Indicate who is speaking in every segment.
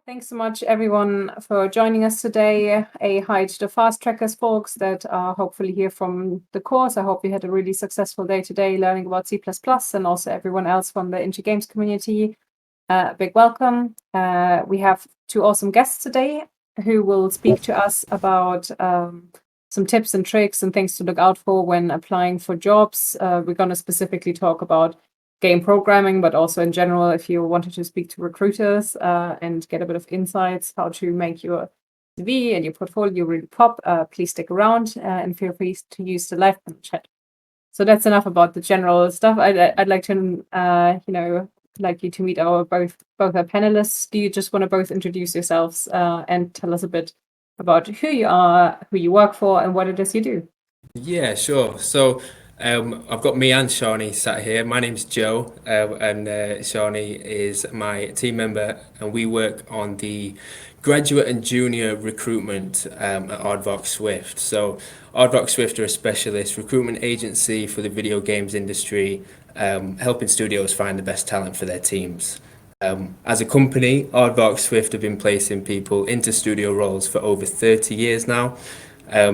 Speaker 1: Thanks so much, everyone, for joining us today. A hi to the fast trackers folks that are hopefully here from the course. I hope you had a really successful day today learning about C++, and also everyone else from the Indie Games community. Big welcome. We have two awesome guests today who will speak to us about some tips and tricks and things to look out for when applying for jobs. We're going to specifically talk about game programming, but also in general, if you wanted to speak to recruiters and get a bit of insights how to make your CV and your portfolio really pop, please stick around and feel free to use the live panel chat. So that's enough about the general stuff. I'd like to, like you to meet our both our panelists. Do you just want to both introduce yourselves and tell us a bit about who you are, who you work for, and what it is you do?
Speaker 2: Yeah, sure. So I've got me and Shani sat here. My name's Joe, and Shani is my team member, and we work on the graduate and junior recruitment at Aardvark Swift. So Aardvark Swift are a specialist recruitment agency for the video games industry, helping studios find the best talent for their teams. As a company, Aardvark Swift have been placing people into studio roles for over 30 years now.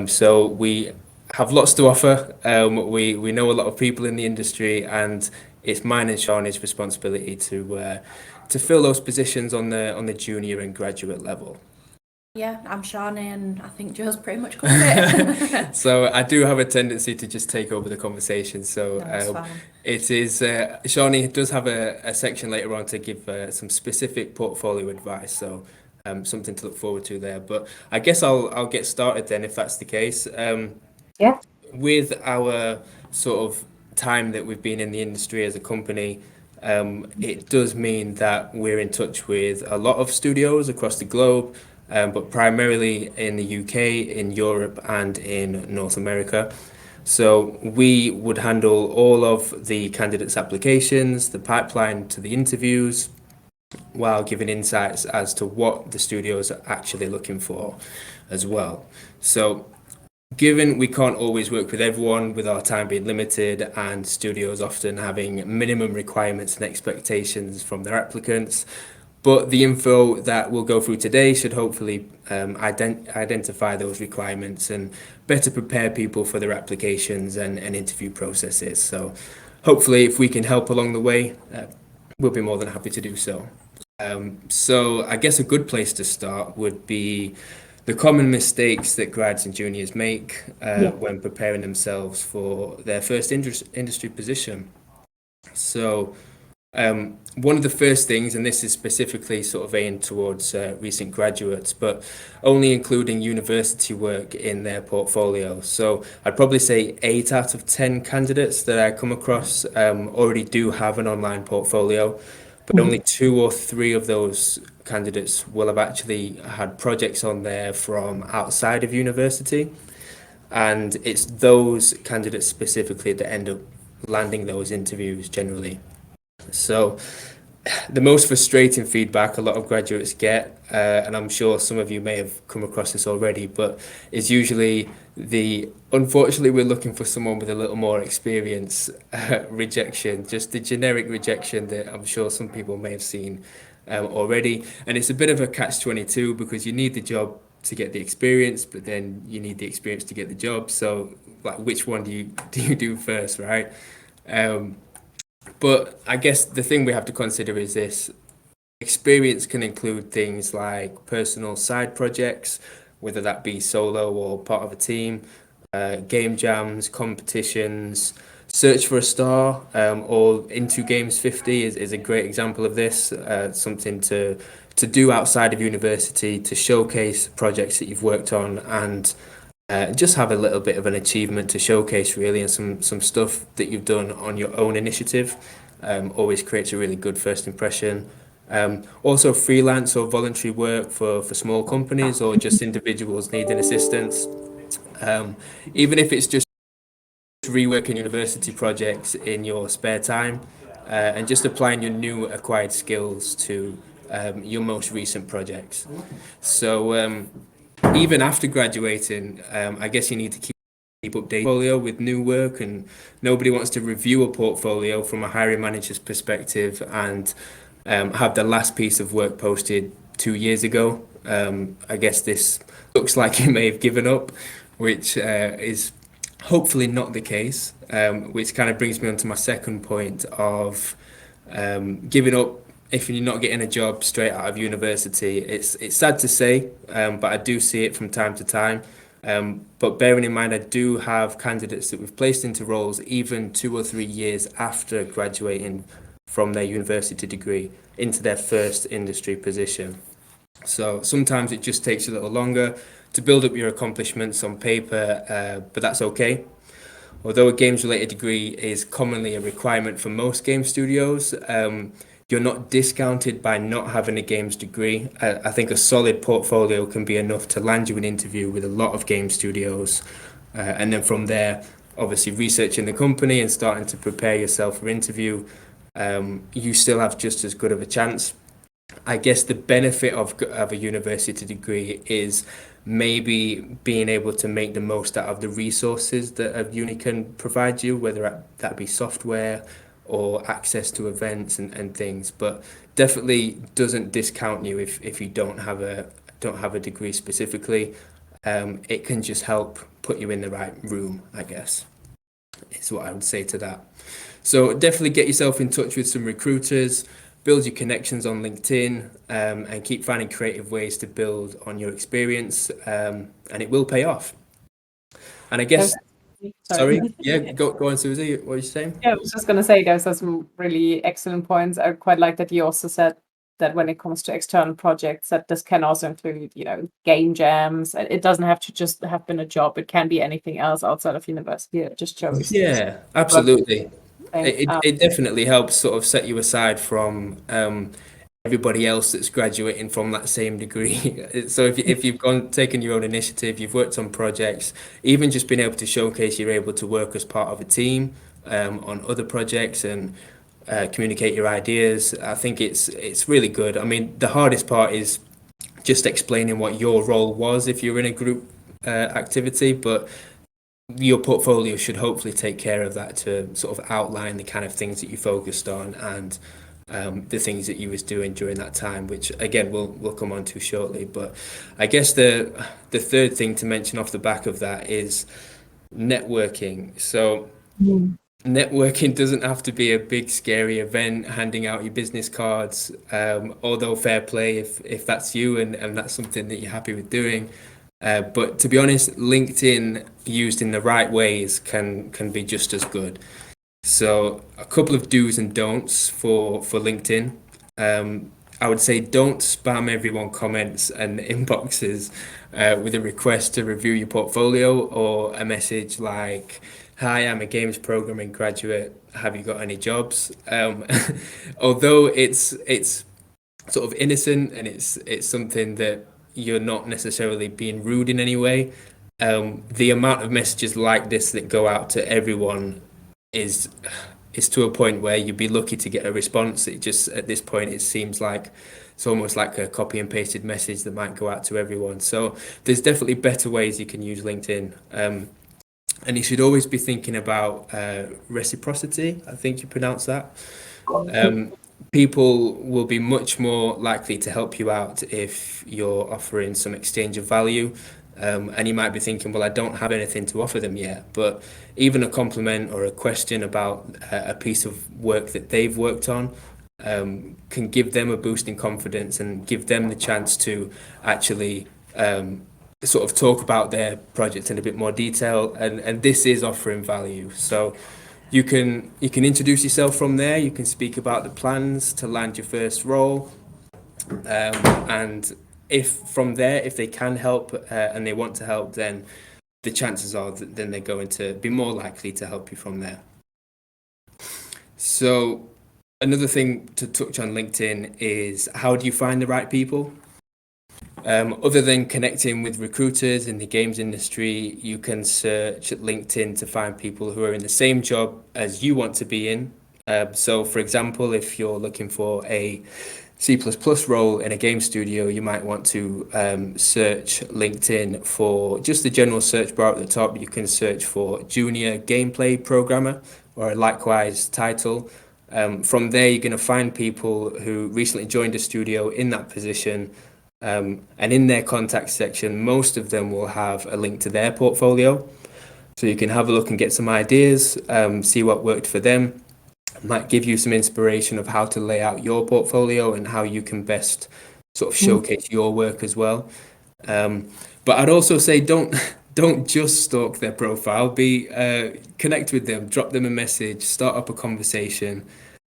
Speaker 2: So we have lots to offer. We know a lot of people in the industry, and it's mine and Shani's responsibility to fill those positions on the junior and graduate level.
Speaker 3: Yeah, I'm Shani, and I think Joe's pretty much covered it.
Speaker 2: So I do have a tendency to just take over the conversation. So
Speaker 3: That's fine.
Speaker 2: it is Shani does have a section later on to give some specific portfolio advice. So something to look forward to there. But I guess I'll get started then if that's the case.
Speaker 1: Yeah.
Speaker 2: With our sort of time that we've been in the industry as a company, it does mean that we're in touch with a lot of studios across the globe, but primarily in the UK, in Europe, and in North America. So we would handle all of the candidates' applications, the pipeline to the interviews, while giving insights as to what the studios are actually looking for as well. So given we can't always work with everyone, with our time being limited and studios often having minimum requirements and expectations from their applicants, but the info that we'll go through today should hopefully identify those requirements and better prepare people for their applications and interview processes. So hopefully if we can help along the way, we'll be more than happy to do so. So I guess a good place to start would be the common mistakes that grads and juniors make when preparing themselves for their first industry position. So one of the first things, and this is specifically sort of aimed towards recent graduates, but only including university work in their portfolio. So I'd probably say 8 out of 10 candidates that I come across already do have an online portfolio, but only 2 or 3 of those candidates will have actually had projects on there from outside of university. And it's those candidates specifically that end up landing those interviews generally. So the most frustrating feedback a lot of graduates get, and I'm sure some of you may have come across this already, but is usually unfortunately we're looking for someone with a little more experience rejection, just the generic rejection that I'm sure some people may have seen already. And it's a bit of a catch-22 because you need the job to get the experience, but then you need the experience to get the job. So like, which one do you do first, right? But I guess the thing we have to consider is this: experience can include things like personal side projects, whether that be solo or part of a team, game jams, competitions, search for a star, or Into Games 50 is a great example of this. Something to do outside of university to showcase projects that you've worked on and just have a little bit of an achievement to showcase, really, and some stuff that you've done on your own initiative. Always creates a really good first impression. Also freelance or voluntary work for small companies or just individuals needing assistance. Even if it's just reworking university projects in your spare time and just applying your new acquired skills to your most recent projects. So even after graduating, I guess you need to keep updated portfolio with new work, and nobody wants to review a portfolio from a hiring manager's perspective and have the last piece of work posted 2 years ago. I guess this looks like you may have given up, which is hopefully not the case, which kind of brings me on to my second point of giving up if you're not getting a job straight out of university. It's sad to say, but I do see it from time to time. But bearing in mind, I do have candidates that we've placed into roles even 2 or 3 years after graduating from their university degree into their first industry position. So sometimes it just takes a little longer to build up your accomplishments on paper, but that's okay. Although a games-related degree is commonly a requirement for most game studios, you're not discounted by not having a games degree. I think a solid portfolio can be enough to land you an interview with a lot of game studios. And then from there, obviously researching the company and starting to prepare yourself for interview, you still have just as good of a chance. I guess the benefit of a university degree is maybe being able to make the most out of the resources that a uni can provide you, whether that be software or access to events and things, but definitely doesn't discount you if you don't have a degree specifically. It can just help put you in the right room, I guess, is what I would say to that. So definitely get yourself in touch with some recruiters, build your connections on LinkedIn, and keep finding creative ways to build on your experience, and it will pay off. And I guess, sorry, yeah, go on, Susie. What are you saying?
Speaker 1: Yeah, I was just going to say those are some really excellent points. I quite like that you also said that when it comes to external projects, that this can also include, game jams. It doesn't have to just have been a job. It can be anything else outside of university. It just shows.
Speaker 2: Yeah, absolutely.
Speaker 1: thing.
Speaker 2: It definitely helps sort of set you aside from everybody else that's graduating from that same degree. So if you've taken your own initiative, you've worked on projects, even just being able to showcase you're able to work as part of a team on other projects and communicate your ideas, I think it's really good. I mean, the hardest part is just explaining what your role was if you're in a group activity, but your portfolio should hopefully take care of that to sort of outline the kind of things that you focused on and the things that you was doing during that time, which again we'll come on to shortly. But I guess the third thing to mention off the back of that is networking. So networking doesn't have to be a big scary event, handing out your business cards, although fair play if that's you and that's something that you're happy with doing. But to be honest, LinkedIn used in the right ways can be just as good. So a couple of do's and don'ts for LinkedIn. I would say don't spam everyone comments and inboxes with a request to review your portfolio or a message like, "Hi, I'm a games programming graduate. Have you got any jobs?" Although it's sort of innocent and it's something that you're not necessarily being rude in any way. The amount of messages like this that go out to everyone is to a point where you'd be lucky to get a response. It just at this point it seems like it's almost like a copy and pasted message that might go out to everyone. So there's definitely better ways you can use LinkedIn. And you should always be thinking about reciprocity, I think you pronounce that. People will be much more likely to help you out if you're offering some exchange of value. And you might be thinking, well, I don't have anything to offer them yet. But even a compliment or a question about a piece of work that they've worked on can give them a boost in confidence and give them the chance to actually sort of talk about their project in a bit more detail. And this is offering value. So you can introduce yourself from there. You can speak about the plans to land your first role, and if from there, if they can help and they want to help, then the chances are that then they're going to be more likely to help you from there. So another thing to touch on LinkedIn is, how do you find the right people? Other than connecting with recruiters in the games industry, you can search at LinkedIn to find people who are in the same job as you want to be in. So for example, if you're looking for a C++ role in a game studio, you might want to search LinkedIn for just the general search bar at the top. You can search for junior gameplay programmer or a likewise title. From there, you're going to find people who recently joined a studio in that position. And in their contact section, most of them will have a link to their portfolio. So you can have a look and get some ideas, see what worked for them. Might give you some inspiration of how to lay out your portfolio and how you can best sort of showcase your work as well. But I'd also say don't just stalk their profile. Connect with them, drop them a message, start up a conversation.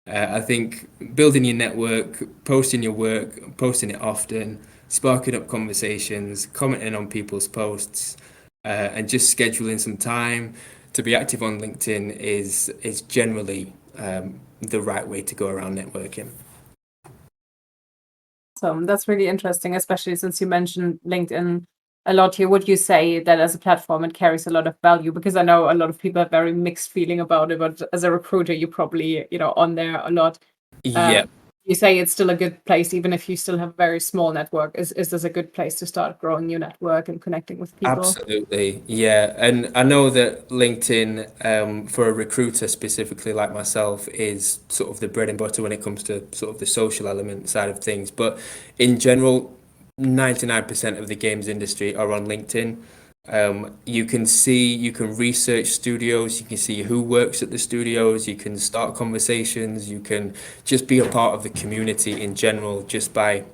Speaker 2: I think building your network, posting your work, posting it often, sparking up conversations, commenting on people's posts, and just scheduling some time to be active on LinkedIn is generally the right way to go around networking.
Speaker 1: So that's really interesting, especially since you mentioned LinkedIn a lot here. Would you say that as a platform it carries a lot of value? Because I know a lot of people have very mixed feeling about it, but as a recruiter, you probably, on there a lot.
Speaker 2: Yeah.
Speaker 1: You say it's still a good place, even if you still have a very small network. Is this a good place to start growing your network and connecting with people?
Speaker 2: Absolutely, yeah. And I know that LinkedIn, for a recruiter specifically like myself, is sort of the bread and butter when it comes to sort of the social element side of things. But in general, 99% of the games industry are on LinkedIn. You can research studios, you can see who works at the studios, you can start conversations, you can just be a part of the community in general just by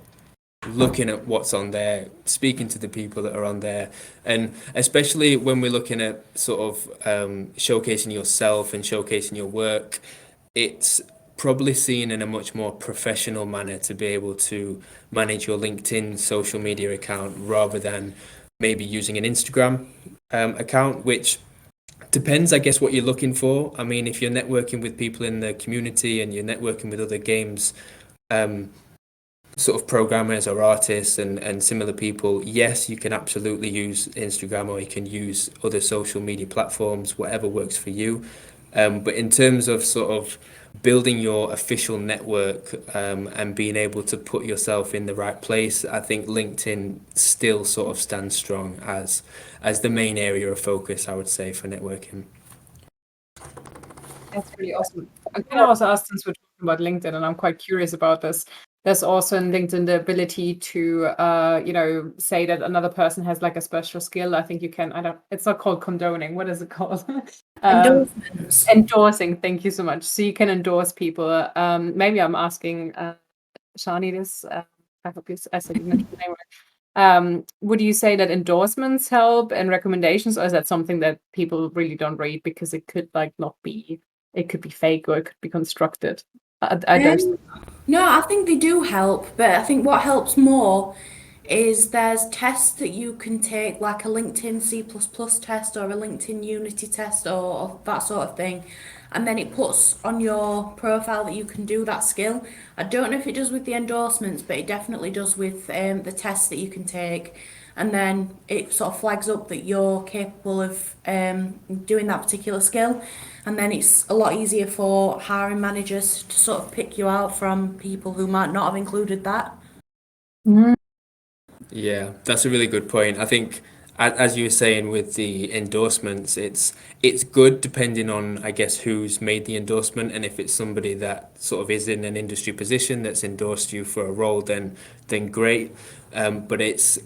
Speaker 2: looking at what's on there, speaking to the people that are on there, and especially when we're looking at sort of showcasing yourself and showcasing your work, it's probably seen in a much more professional manner to be able to manage your LinkedIn social media account rather than maybe using an Instagram account, which depends, I guess, what you're looking for. I mean, if you're networking with people in the community and you're networking with other games, sort of programmers or artists and similar people, yes, you can absolutely use Instagram or you can use other social media platforms, whatever works for you. But in terms of sort of building your official network and being able to put yourself in the right place, I think LinkedIn still sort of stands strong as the main area of focus, I would say, for networking.
Speaker 1: That's really awesome. I'm going to also ask, since we're talking about LinkedIn, and I'm quite curious about this. There's also in LinkedIn the ability to, say that another person has like a special skill. I think you can. It's not called condoning. What is it called?
Speaker 3: Endorsements.
Speaker 1: Endorsing. Thank you so much. So you can endorse people. Maybe I'm asking Shani this. I hope I said you mentioned the name right. Would you say that endorsements help and recommendations, or is that something that people really don't read because it could not be? It could be fake or it could be constructed. I don't.
Speaker 3: No, I think they do help, but I think what helps more is there's tests that you can take, like a LinkedIn C++ test or a LinkedIn Unity test or that sort of thing, and then it puts on your profile that you can do that skill. I don't know if it does with the endorsements, but it definitely does with the tests that you can take. And then it sort of flags up that you're capable of doing that particular skill. And then it's a lot easier for hiring managers to sort of pick you out from people who might not have included that.
Speaker 2: Yeah, that's a really good point. I think, as you were saying with the endorsements, it's good depending on, I guess, who's made the endorsement, and if it's somebody that sort of is in an industry position that's endorsed you for a role, then great. But it's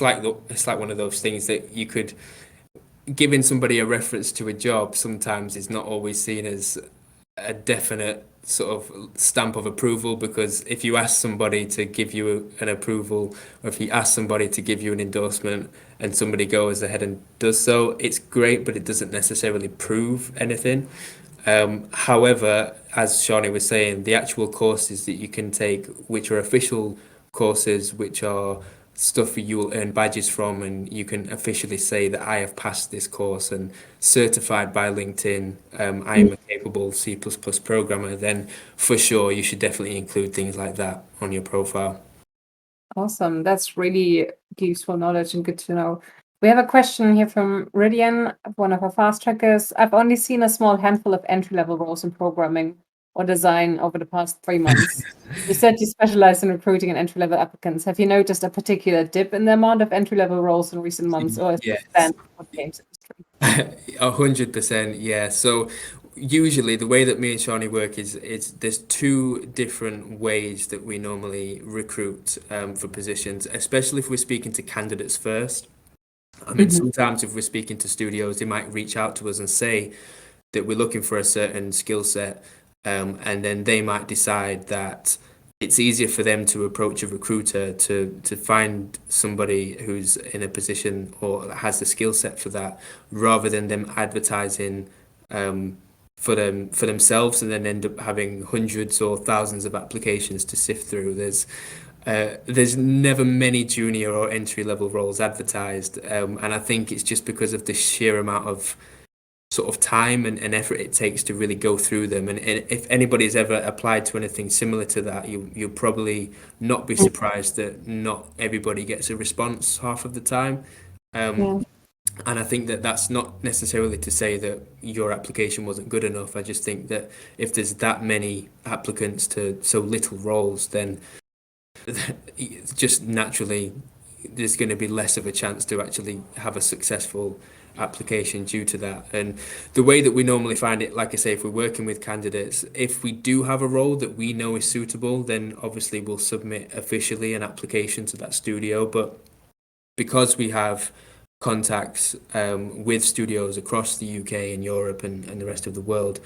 Speaker 2: like one of those things that you could, giving somebody a reference to a job sometimes is not always seen as a definite sort of stamp of approval, because if you ask somebody to give you an approval, or if you ask somebody to give you an endorsement and somebody goes ahead and does so, it's great, but it doesn't necessarily prove anything. However, as Shani was saying, the actual courses that you can take, which are official courses, which are stuff you will earn badges from, and you can officially say that I have passed this course and certified by LinkedIn, I am a capable C++ programmer, then for sure you should definitely include things like that on your profile.
Speaker 1: Awesome. That's really useful knowledge and good to know. We have a question here from Ridian, one of our fast trackers. I've only seen a small handful of entry-level roles in programming or design over the past 3 months. You said you specialize in recruiting and entry-level applicants. Have you noticed a particular dip in the amount of entry-level roles in recent months, or is it
Speaker 2: Yes.
Speaker 1: standard for the games industry?
Speaker 2: 100%, yeah. So usually the way that me and Shani work is there's two different ways that we normally recruit for positions, especially if we're speaking to candidates first. I mean,
Speaker 1: Mhm.
Speaker 2: sometimes if we're speaking to studios, they might reach out to us and say that we're looking for a certain skill set, and then they might decide that it's easier for them to approach a recruiter to find somebody who's in a position or has the skill set for that, rather than them advertising for themselves and then end up having hundreds or thousands of applications to sift through. There's never many junior or entry level roles advertised, and I think it's just because of the sheer amount of sort of time and effort it takes to really go through them. And if anybody's ever applied to anything similar to that, you'll probably not be surprised that not everybody gets a response half of the time. Um,
Speaker 1: Yeah.
Speaker 2: and I think that that's not necessarily to say that your application wasn't good enough. I just think that if there's that many applicants to so little roles, then just naturally there's going to be less of a chance to actually have a successful application due to that. And the way that we normally find it, like I say, if we're working with candidates, if we do have a role that we know is suitable, then obviously we'll submit officially an application to that studio. But because we have contacts with studios across the UK and Europe and the rest of the world,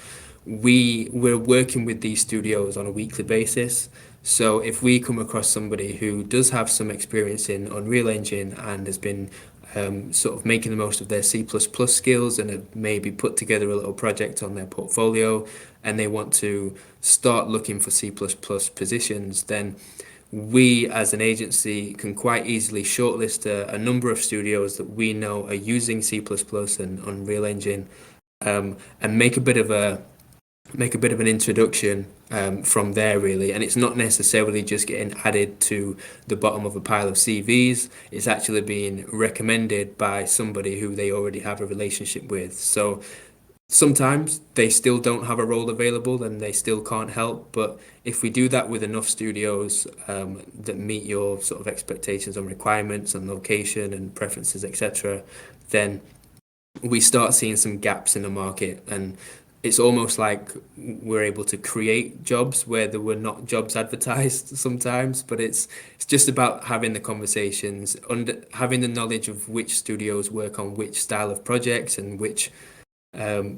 Speaker 2: we're working with these studios on a weekly basis. So if we come across somebody who does have some experience in Unreal Engine and has been sort of making the most of their C++ skills and have maybe put together a little project on their portfolio and they want to start looking for C++ positions, then we as an agency can quite easily shortlist a number of studios that we know are using C++ and Unreal Engine, and make a bit of an introduction from there really. And it's not necessarily just getting added to the bottom of a pile of CVs. It's actually being recommended by somebody who they already have a relationship with. So sometimes they still don't have a role available and they still can't help. But if we do that with enough studios that meet your sort of expectations on requirements and location and preferences, etc., then we start seeing some gaps in the market. And it's almost like we're able to create jobs where there were not jobs advertised sometimes. But it's just about having the conversations, having the knowledge of which studios work on which style of projects and which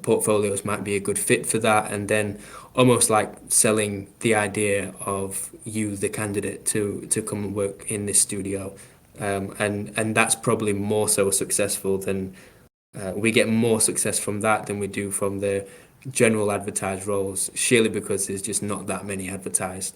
Speaker 2: portfolios might be a good fit for that, and then almost like selling the idea of you, the candidate, to come and work in this studio, and that's probably more so successful than we get more success from that than we do from the general advertised roles, surely because there's just not that many advertised.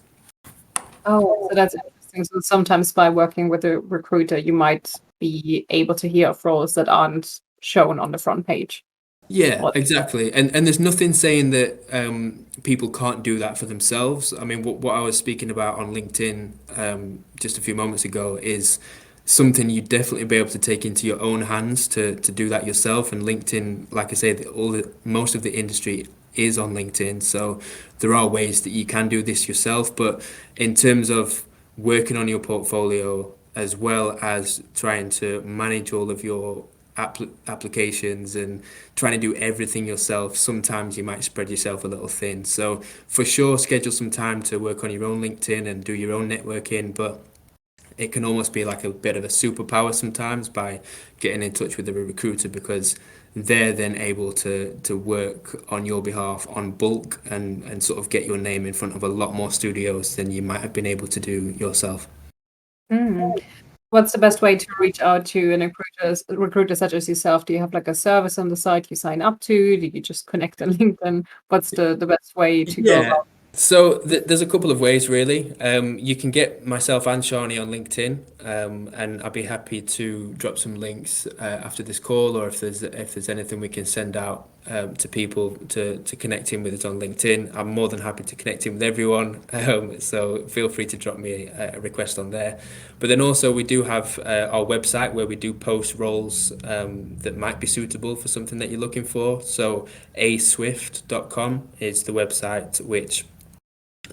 Speaker 1: Oh, so that's interesting. So sometimes by working with a recruiter, you might be able to hear of roles that aren't shown on the front page.
Speaker 2: Yeah,
Speaker 1: Or
Speaker 2: exactly. And there's nothing saying that people can't do that for themselves. I mean, what I was speaking about on LinkedIn just a few moments ago is something you'd definitely be able to take into your own hands to do that yourself. And LinkedIn, like I say, most of the industry is on LinkedIn, so there are ways that you can do this yourself. But in terms of working on your portfolio as well as trying to manage all of your applications and trying to do everything yourself, sometimes you might spread yourself a little thin. So for sure, schedule some time to work on your own LinkedIn and do your own networking, but it can almost be like a bit of a superpower sometimes by getting in touch with a recruiter, because they're then able to work on your behalf on bulk and sort of get your name in front of a lot more studios than you might have been able to do yourself.
Speaker 1: what's the best way to reach out to an recruiter such as yourself? Do you have like a service on the site you sign up to? Do you just connect on LinkedIn? What's the best way to go
Speaker 2: Yeah.
Speaker 1: about?
Speaker 2: So there's a couple of ways really. You can get myself and Shani on LinkedIn, and I'd be happy to drop some links after this call, or if there's anything we can send out to people to connect in with us on LinkedIn. I'm more than happy to connect in with everyone. So feel free to drop me a request on there. But then also we do have our website where we do post roles that might be suitable for something that you're looking for. So aswift.com is the website which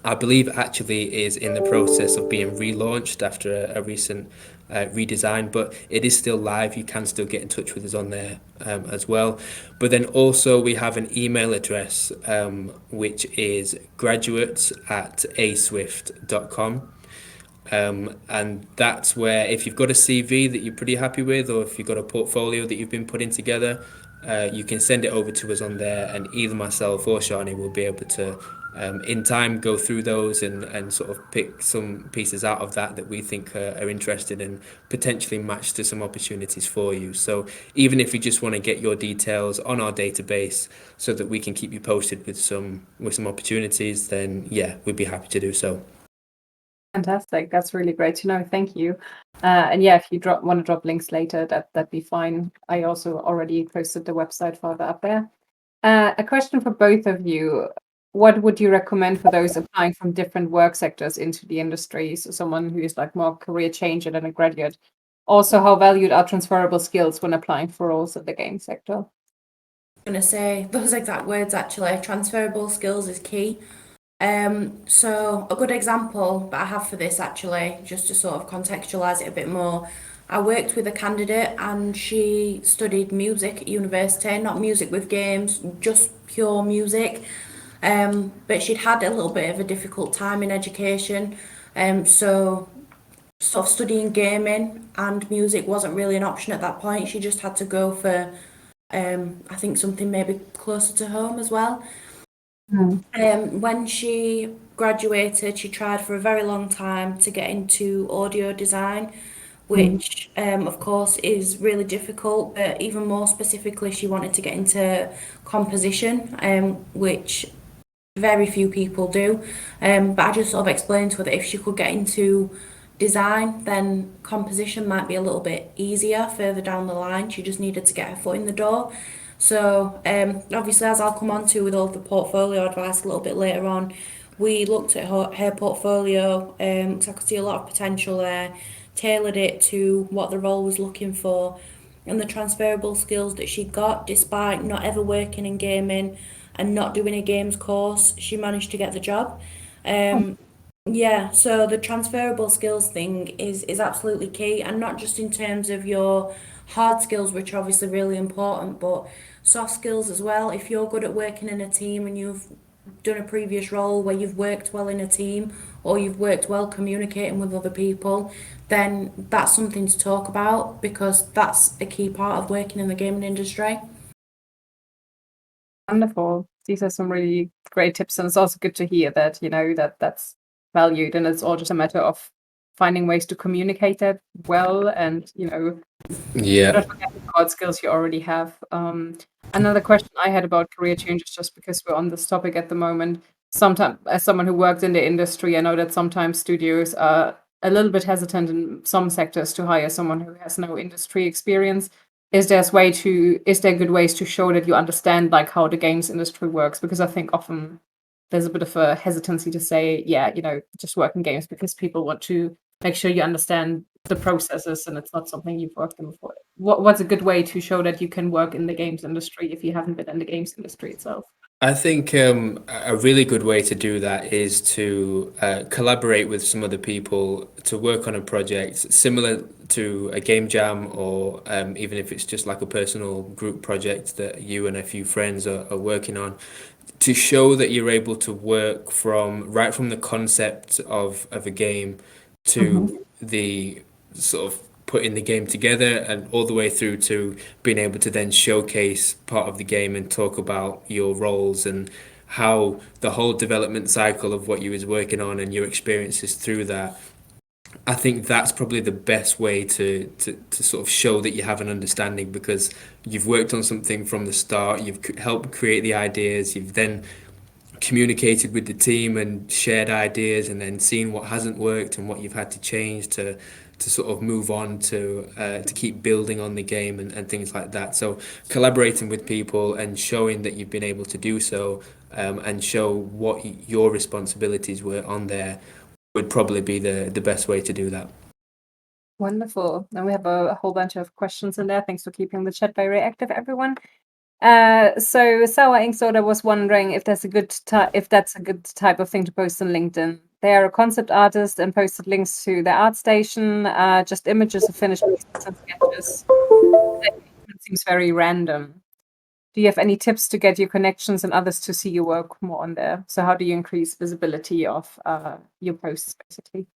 Speaker 2: I believe actually is in the process of being relaunched after a recent redesign, but it is still live. You can still get in touch with us on there as well. But then also we have an email address which is graduates@aswift.com. And that's where, if you've got a CV that you're pretty happy with, or if you've got a portfolio that you've been putting together, you can send it over to us on there, and either myself or Shani will be able to, in time, go through those and sort of pick some pieces out of that we think are interested and potentially match to some opportunities for you. So even if you just want to get your details on our database so that we can keep you posted with some opportunities, then yeah, we'd be happy to do so.
Speaker 1: Fantastic. That's really great to know. Thank you. And yeah, if you want to drop links later, that'd be fine. I also already posted the website further up there. A question for both of you. What would you recommend for those applying from different work sectors into the industry? So someone who is like more career changer than a graduate. Also, how valued are transferable skills when applying for roles in the game sector?
Speaker 3: I'm going to say those exact words actually. Transferable skills is key. So a good example that I have for this actually, just to sort of contextualize it a bit more, I worked with a candidate and she studied music at university, not music with games, just pure music. But she'd had a little bit of a difficult time in education. So sort of studying gaming and music wasn't really an option at that point. She just had to go for, I think something maybe closer to home as well. When she graduated, she tried for a very long time to get into audio design, which, of course, is really difficult. But even more specifically, she wanted to get into composition, which very few people do. But I just sort of explained to her that if she could get into design, then composition might be a little bit easier further down the line. She just needed to get her foot in the door. So obviously, as I'll come on to with all the portfolio advice a little bit later on, we looked at her portfolio because I could see a lot of potential there, tailored it to what the role was looking for, and the transferable skills that she got, despite not ever working in gaming and not doing a games course, she managed to get the job. Yeah, so the transferable skills thing is absolutely key, and not just in terms of your hard skills, which are obviously really important, but soft skills as well. If you're good at working in a team and you've done a previous role where you've worked well in a team or you've worked well communicating with other people, then that's something to talk about because that's a key part of working in the gaming industry.
Speaker 1: Wonderful. These are some really great tips, and it's also good to hear that that's valued, and it's all just a matter of finding ways to communicate that well, and
Speaker 2: Yeah.
Speaker 1: not forgetting about skills you already have. Another question I had about career changes, just because we're on this topic at the moment. Sometimes, as someone who works in the industry, I know that sometimes studios are a little bit hesitant in some sectors to hire someone who has no industry experience. Is there good ways to show that you understand like how the games industry works? Because I think often there's a bit of a hesitancy to say, yeah, just work in games, because people want to make sure you understand the processes and it's not something you've worked in before. What's a good way to show that you can work in the games industry if you haven't been in the games industry itself?
Speaker 2: I think a really good way to do that is to collaborate with some other people to work on a project similar to a game jam, or even if it's just like a personal group project that you and a few friends are working on, to show that you're able to work right from the concept of a game to the sort of putting the game together, and all the way through to being able to then showcase part of the game and talk about your roles and how the whole development cycle of what you was working on and your experiences through that. I think that's probably the best way to sort of show that you have an understanding, because you've worked on something from the start, you've helped create the ideas, you've then communicated with the team and shared ideas, and then seen what hasn't worked and what you've had to change to sort of move on to keep building on the game and things like that. So collaborating with people and showing that you've been able to do so, and show what your responsibilities were on there, would probably be the best way to do that.
Speaker 1: Wonderful. And we have a whole bunch of questions in there. Thanks for keeping the chat very active, everyone. So Sour Ink Soda was wondering if that's a good type of thing to post on LinkedIn. They are a concept artist and posted links to their art station, just images of finished pieces and sketches. It seems very random. Do you have any tips to get your connections and others to see your work more on there? So how do you increase visibility of your posts, basically?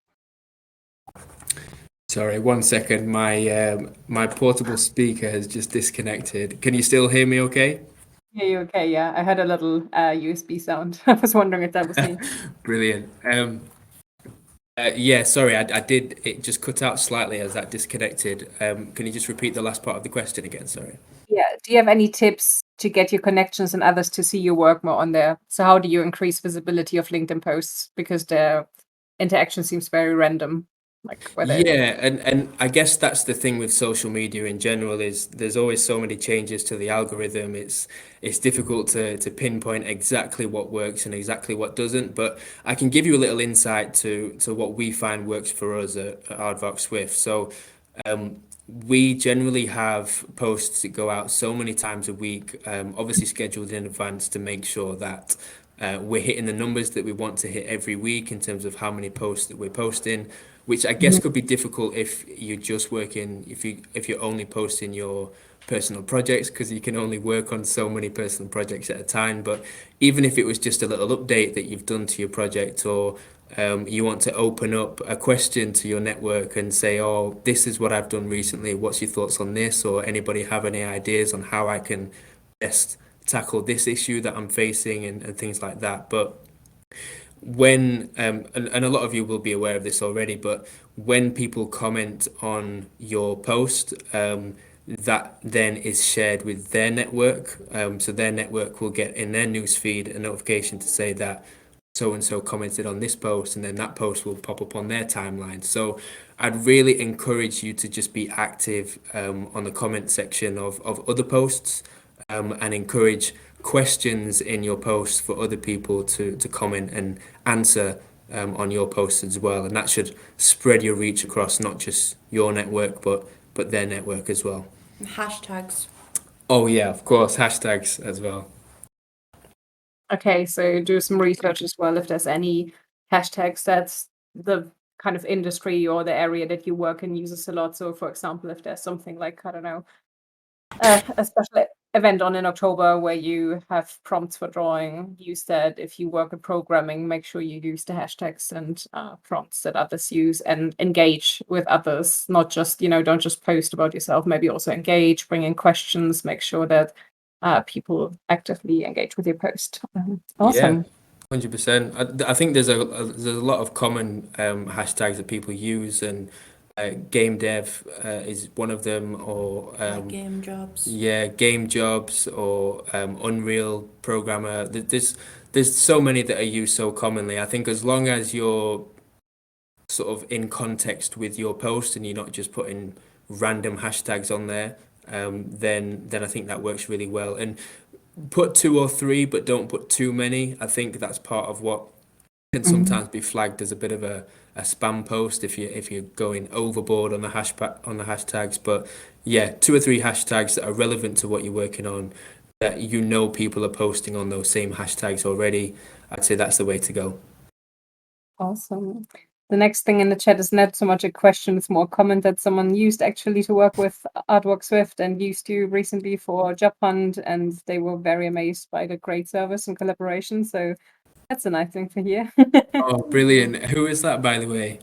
Speaker 2: Sorry, 1 second. My portable speaker has just disconnected. Can you still hear me okay?
Speaker 1: Yeah, you okay? Yeah, I had a little USB sound. I was wondering if that was me.
Speaker 2: Brilliant. Yeah, sorry, I did. It just cut out slightly as that disconnected. Can you just repeat the last part of the question again? Sorry.
Speaker 1: Yeah. Do you have any tips to get your connections and others to see your work more on there? So how do you increase visibility of LinkedIn posts? Because their interaction seems very random. Like whether
Speaker 2: Yeah, and I guess that's the thing with social media in general is there's always so many changes to the algorithm. It's difficult to pinpoint exactly what works and exactly what doesn't. But I can give you a little insight to what we find works for us at Aardvark Swift. So um, we generally have posts that go out so many times a week, obviously scheduled in advance to make sure that we're hitting the numbers that we want to hit every week in terms of how many posts that we're posting, which I guess could be difficult if you're just working, if you're only posting your personal projects because you can only work on so many personal projects at a time. But even if it was just a little update that you've done to your project or you want to open up a question to your network and say, oh, this is what I've done recently. What's your thoughts on this? Or anybody have any ideas on how I can best tackle this issue that I'm facing and things like that. But when and a lot of you will be aware of this already, but when people comment on your post, that then is shared with their network. So their network will get in their news feed a notification to say that so and so commented on this post, and then that post will pop up on their timeline. So I'd really encourage you to just be active on the comment section of other posts and encourage questions in your posts for other people to comment and answer on your posts as well. And that should spread your reach across not just your network, but their network as well.
Speaker 3: Hashtags.
Speaker 2: Oh yeah, of course, hashtags as well.
Speaker 1: Okay, so do some research as well if there's any hashtags that's the kind of industry or the area that you work in uses a lot. So for example, if there's something like, I don't know, a special event on in October where you have prompts for drawing, use that. If you work in programming, make sure you use the hashtags and prompts that others use and engage with others, not just, don't just post about yourself, maybe also engage, bring in questions, make sure that people actively engage with your post.
Speaker 2: Yeah,
Speaker 1: Awesome.
Speaker 2: 100%. I think there's a lot of common hashtags that people use, and game dev is one of them, or
Speaker 3: Like game jobs.
Speaker 2: yeah, game jobs or Unreal programmer. There's so many that are used so commonly. I think as long as you're sort of in context with your post and you're not just putting random hashtags on there, then I think that works really well. And put two or three, but don't put too many. I think that's part of what can
Speaker 1: Mhm.
Speaker 2: sometimes be flagged as a bit of a spam post if you're going overboard on the hashtags. But yeah, two or three hashtags that are relevant to what you're working on, that you know people are posting on those same hashtags already. I'd say that's the way to go.
Speaker 1: Awesome. The next thing in the chat is not so much a question, it's more a comment that someone used actually to work with Aardvark Swift and used you recently for job hunt, and they were very amazed by the great service and collaboration. So that's a nice thing to hear.
Speaker 2: Oh, brilliant. Who is that, by the way?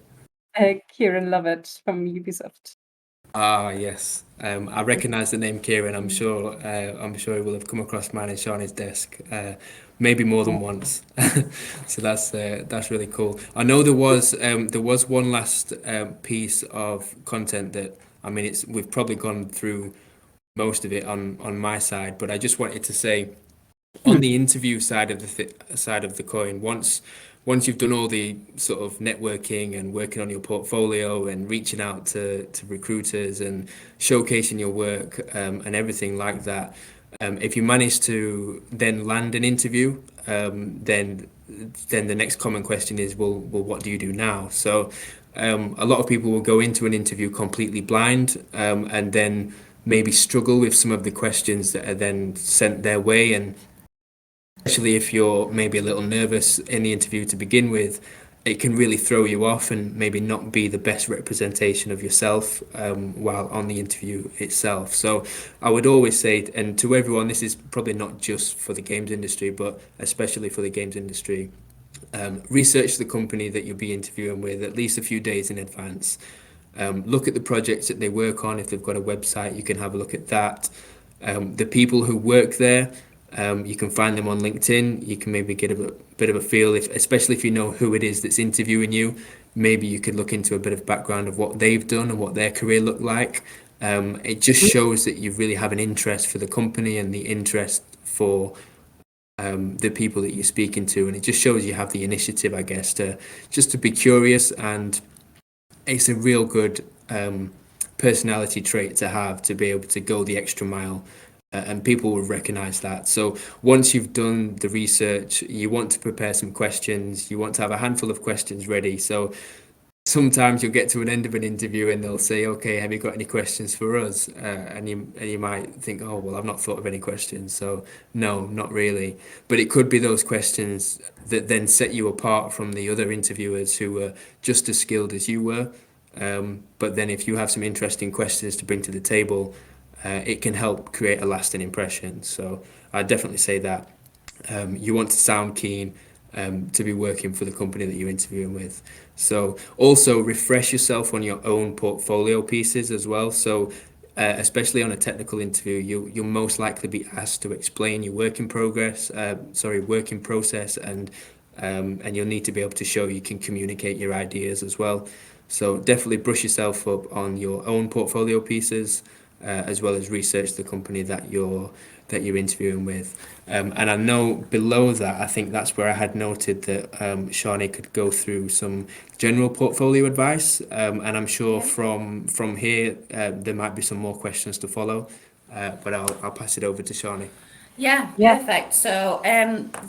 Speaker 1: Kieran Lovett from Ubisoft.
Speaker 2: Ah, yes. I recognize the name Kieran. I'm sure he will have come across mine and Shani's desk, maybe more than once. So that's really cool. I know there was one last piece of content that I mean we've probably gone through most of it on my side, but I just wanted to say on the interview side of side of the coin, once you've done all the sort of networking and working on your portfolio and reaching out to recruiters and showcasing your work and everything like that, if you manage to then land an interview, then the next common question is, well, what do you do now? So a lot of people will go into an interview completely blind, and then maybe struggle with some of the questions that are then sent their way, and especially if you're maybe a little nervous in the interview to begin with, it can really throw you off and maybe not be the best representation of yourself while on the interview itself. So I would always say, and to everyone, this is probably not just for the games industry, but especially for the games industry, research the company that you'll be interviewing with at least a few days in advance. Look at the projects that they work on. If they've got a website, you can have a look at that. The people who work there, you can find them on LinkedIn. You can maybe get a bit of a feel, especially if you know who it is that's interviewing you. Maybe you could look into a bit of background of what they've done and what their career looked like. It just shows that you really have an interest for the company and the interest for the people that you're speaking to, and it just shows you have the initiative, I guess, to be curious, and it's a real good personality trait to have, to be able to go the extra mile, and people will recognize that. So once you've done the research, you want to prepare some questions, you want to have a handful of questions ready. So sometimes you'll get to an end of an interview and they'll say, okay, have you got any questions for us? And you might think, oh, well, I've not thought of any questions. So no, not really. But it could be those questions that then set you apart from the other interviewers who were just as skilled as you were. But then if you have some interesting questions to bring to the table, it can help create a lasting impression. So I'd definitely say that. You want to sound keen to be working for the company that you're interviewing with. So also refresh yourself on your own portfolio pieces as well. So especially on a technical interview, you'll most likely be asked to explain your work in process, and you'll need to be able to show you can communicate your ideas as well. So definitely brush yourself up on your own portfolio pieces, as well as research the company that you're interviewing with. And I know below that, I think that's where I had noted that Shani could go through some general portfolio advice. And I'm sure from here, there might be some more questions to follow. But I'll pass it over to Shani.
Speaker 3: Yeah,
Speaker 1: Yeah.
Speaker 3: perfect. So,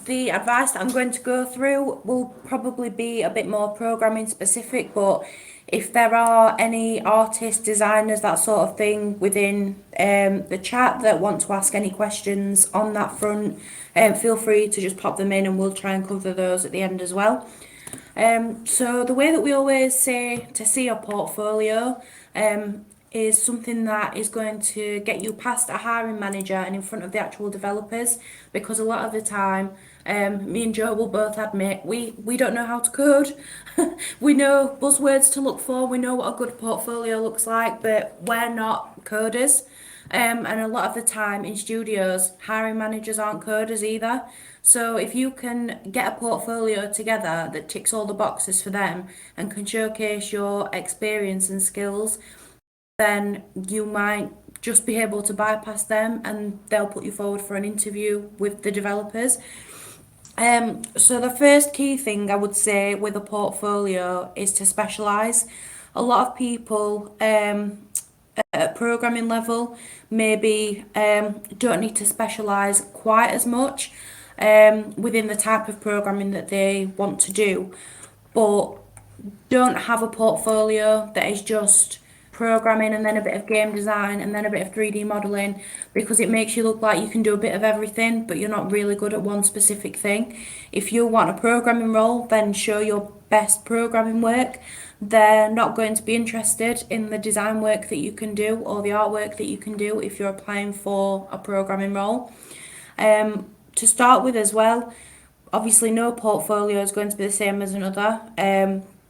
Speaker 3: the advice that I'm going to go through will probably be a bit more programming specific, but if there are any artists, designers, that sort of thing within the chat that want to ask any questions on that front, feel free to just pop them in and we'll try and cover those at the end as well. So the way that we always say to see a portfolio is something that is going to get you past a hiring manager and in front of the actual developers, because a lot of the time, me and Joe will both admit we don't know how to code. We know buzzwords to look for, we know what a good portfolio looks like, but we're not coders. And a lot of the time in studios, hiring managers aren't coders either. So if you can get a portfolio together that ticks all the boxes for them and can showcase your experience and skills, then you might just be able to bypass them and they'll put you forward for an interview with the developers. So the first key thing I would say with a portfolio is to specialise. A lot of people at programming level maybe don't need to specialise quite as much within the type of programming that they want to do, but don't have a portfolio that is just programming and then a bit of game design and then a bit of 3D modeling, because it makes you look like you can do a bit of everything but you're not really good at one specific thing. If you want a programming role, then show your best programming work. They're not going to be interested in the design work that you can do or the artwork that you can do if you're applying for a programming role. To start with as well, obviously no portfolio is going to be the same as another,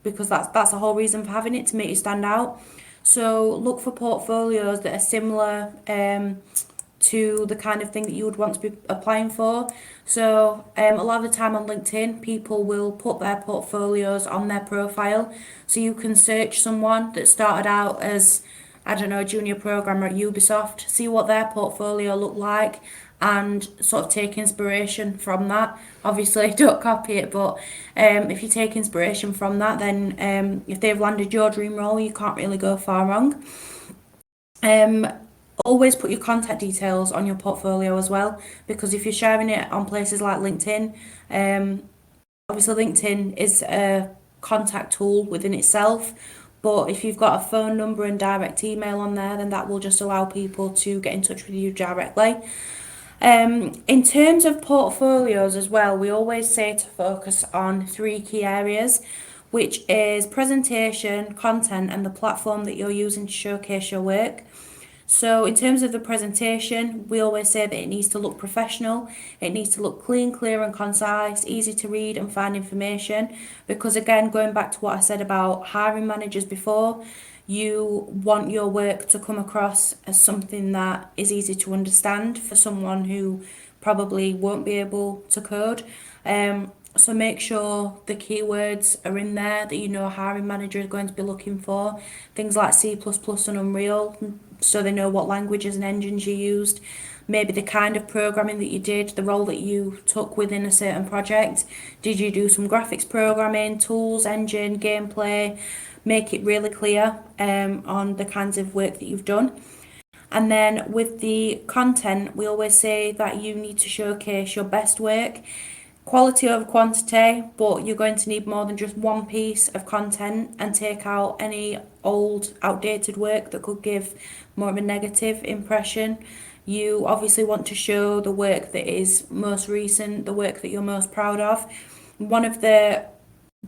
Speaker 3: because that's the whole reason for having it, to make you stand out. So look for portfolios that are similar to the kind of thing that you would want to be applying for. So a lot of the time on LinkedIn, people will put their portfolios on their profile. So you can search someone that started out as, I don't know, a junior programmer at Ubisoft, see what their portfolio looked like and sort of take inspiration from that. Obviously, don't copy it, but if you take inspiration from that, then if they've landed your dream role, you can't really go far wrong. Always put your contact details on your portfolio as well, because if you're sharing it on places like LinkedIn, obviously LinkedIn is a contact tool within itself, But if you've got a phone number and direct email on there, then that will just allow people to get in touch with you directly. In terms of portfolios as well, we always say to focus on 3 key areas, which is presentation, content, and the platform that you're using to showcase your work. So in terms of the presentation, we always say that it needs to look professional, it needs to look clean, clear and concise, easy to read and find information, because again, going back to what I said about hiring managers before, you want your work to come across as something that is easy to understand for someone who probably won't be able to code. So make sure the keywords are in there that you know a hiring manager is going to be looking for. Things like C++ and Unreal, so they know what languages and engines you used. Maybe the kind of programming that you did, the role that you took within a certain project. Did you do some graphics programming, tools, engine, gameplay? Make it really clear on the kinds of work that you've done. And then with the content, we always say that you need to showcase your best work. Quality over quantity, but you're going to need more than just one piece of content, and take out any old, outdated work that could give more of a negative impression. You obviously want to show the work that is most recent, the work that you're most proud of. One of the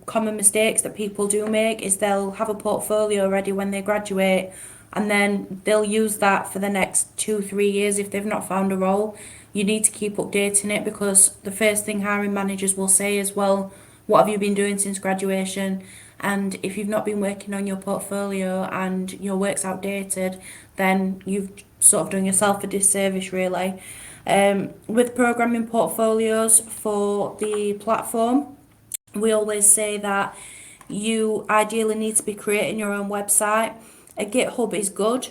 Speaker 3: common mistakes that people do make is they'll have a portfolio ready when they graduate, and then they'll use that for the next 2-3 years if they've not found a role. You need to keep updating it, because the first thing hiring managers will say is, well, what have you been doing since graduation? And if you've not been working on your portfolio and your work's outdated, then you've sort of done yourself a disservice, really. With programming portfolios for the platform, we always say that you ideally need to be creating your own website. A GitHub is good,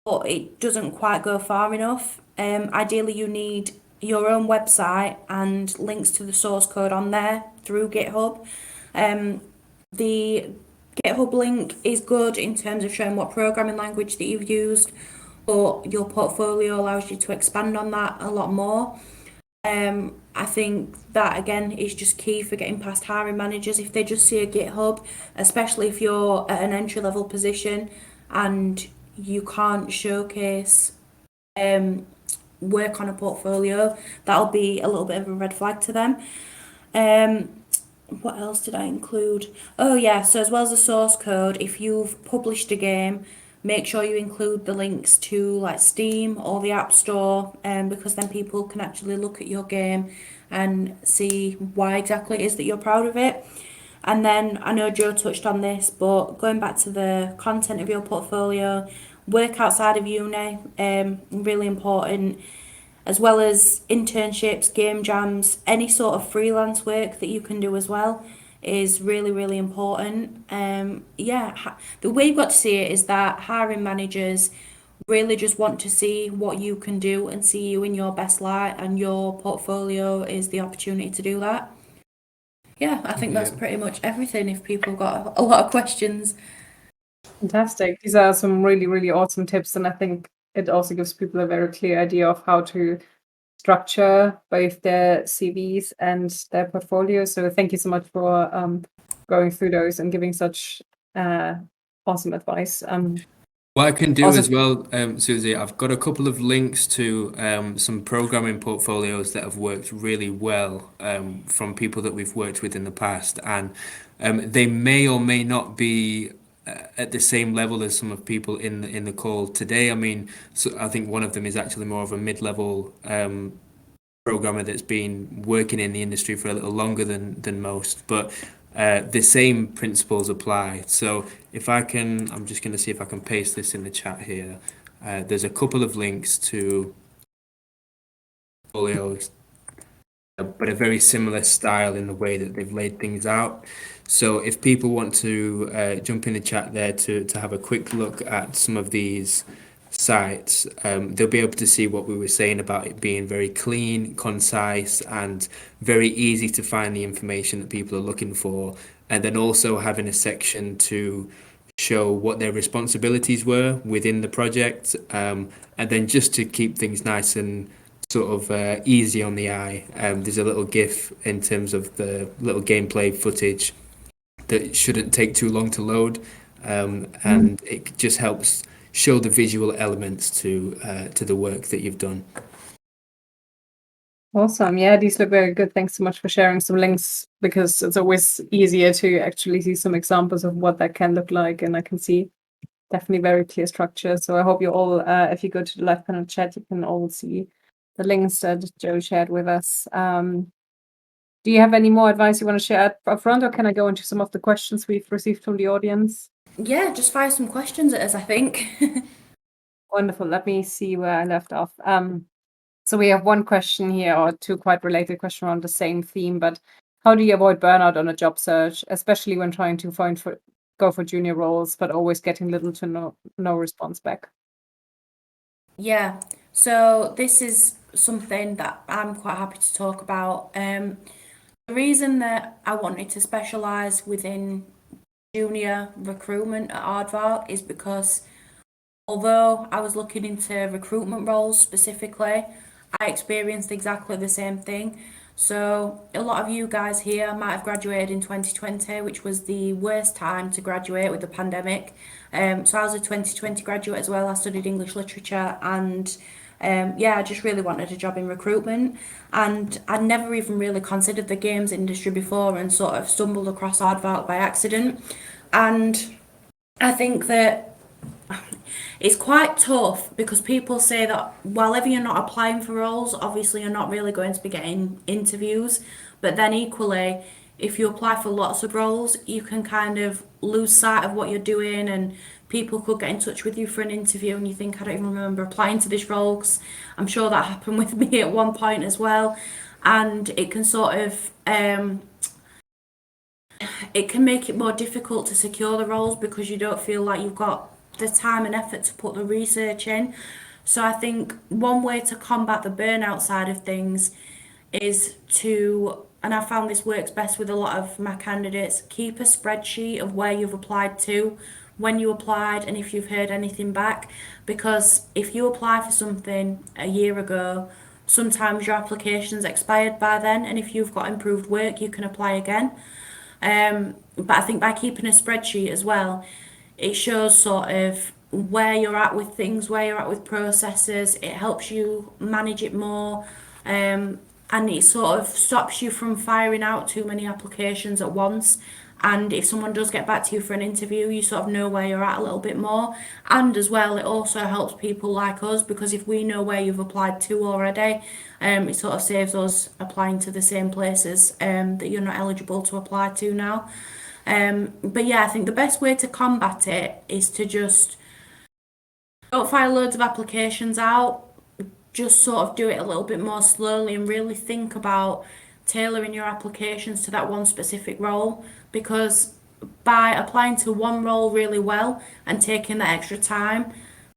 Speaker 3: but it doesn't quite go far enough. Ideally, you need your own website and links to the source code on there through GitHub. The GitHub link is good in terms of showing what programming language that you've used, but your portfolio allows you to expand on that a lot more. I think that again is just key for getting past hiring managers. If they just see a GitHub, especially if you're at an entry-level position and you can't showcase work on a portfolio, that'll be a little bit of a red flag to them. What else did I include? Oh yeah, so as well as the source code, if you've published a game, make sure you include the links to like Steam or the App Store, because then people can actually look at your game and see why exactly it is that you're proud of it. And then I know Joe touched on this, but going back to the content of your portfolio, work outside of uni, really important, as well as internships, game jams, any sort of freelance work that you can do as well is really, really important. The way you've got to see it is that hiring managers really just want to see what you can do and see you in your best light, and your portfolio is the opportunity to do that. Yeah, I think that's pretty much everything if people got a lot of questions.
Speaker 1: Fantastic. These are some really, really awesome tips, and I think it also gives people a very clear idea of how to structure both their CVs and their portfolio. So thank you so much for going through those and giving such awesome advice.
Speaker 2: What I can do
Speaker 1: Also-
Speaker 2: as well, Susie, I've got a couple of links to some programming portfolios that have worked really well from people that we've worked with in the past, and they may or may not be at the same level as some of people in the call today. I mean, so I think one of them is actually more of a mid-level programmer that's been working in the industry for a little longer than most, but the same principles apply. So if I can, I'm just going to see if I can paste this in the chat here. There's a couple of links to portfolios, but a very similar style in the way that they've laid things out. So if people want to jump in the chat there to have a quick look at some of these sites, they'll be able to see what we were saying about it being very clean, concise, and very easy to find the information that people are looking for, and then also having a section to show what their responsibilities were within the project, and then just to keep things nice and sort of easy on the eye. There's a little GIF in terms of the little gameplay footage that shouldn't take too long to load. and it just helps show the visual elements to the work that you've done.
Speaker 1: Awesome. Yeah, these look very good. Thanks so much for sharing some links, because it's always easier to actually see some examples of what that can look like. And I can see definitely very clear structure. So I hope you all, if you go to the live panel chat, you can all see the links that Joe shared with us. Do you have any more advice you want to share up front, or can I go into some of the questions we've received from the audience?
Speaker 3: Yeah, just fire some questions at us, I think.
Speaker 1: Wonderful. Let me see where I left off. So we have one question here, or two quite related questions on the same theme, but how do you avoid burnout on a job search, especially when trying to go for junior roles, but always getting little to no response back?
Speaker 3: Yeah, so this is something that I'm quite happy to talk about. The reason that I wanted to specialise within junior recruitment at Aardvark is because although I was looking into recruitment roles specifically, I experienced exactly the same thing. So a lot of you guys here might have graduated in 2020, which was the worst time to graduate with the pandemic. So I was a 2020 graduate as well. I studied English literature, and yeah, I just really wanted a job in recruitment. And I'd never even really considered the games industry before, and sort of stumbled across Aardvark by accident. And I think that it's quite tough because people say that while you're not applying for roles, obviously you're not really going to be getting interviews. But then equally, if you apply for lots of roles, you can kind of lose sight of what you're doing, and people could get in touch with you for an interview and you think, I don't even remember applying to this role, 'cause I'm sure that happened with me at one point as well. And it can sort of it can make it more difficult to secure the roles because you don't feel like you've got the time and effort to put the research in. So I think one way to combat the burnout side of things is to, and I found this works best with a lot of my candidates, keep a spreadsheet of where you've applied to, when you applied, and if you've heard anything back. Because if you apply for something a year ago, sometimes your application's expired by then, and if you've got improved work, you can apply again. But I think by keeping a spreadsheet as well, it shows sort of where you're at with things, where you're at with processes. It helps you manage it more, and it sort of stops you from firing out too many applications at once. And if someone does get back to you for an interview, you sort of know where you're at a little bit more. And as well, it also helps people like us, because if we know where you've applied to already, it sort of saves us applying to the same places that you're not eligible to apply to now. But yeah, I think the best way to combat it is to just don't fire loads of applications out. Just sort of do it a little bit more slowly and really think about tailoring your applications to that one specific role. Because by applying to one role really well and taking that extra time,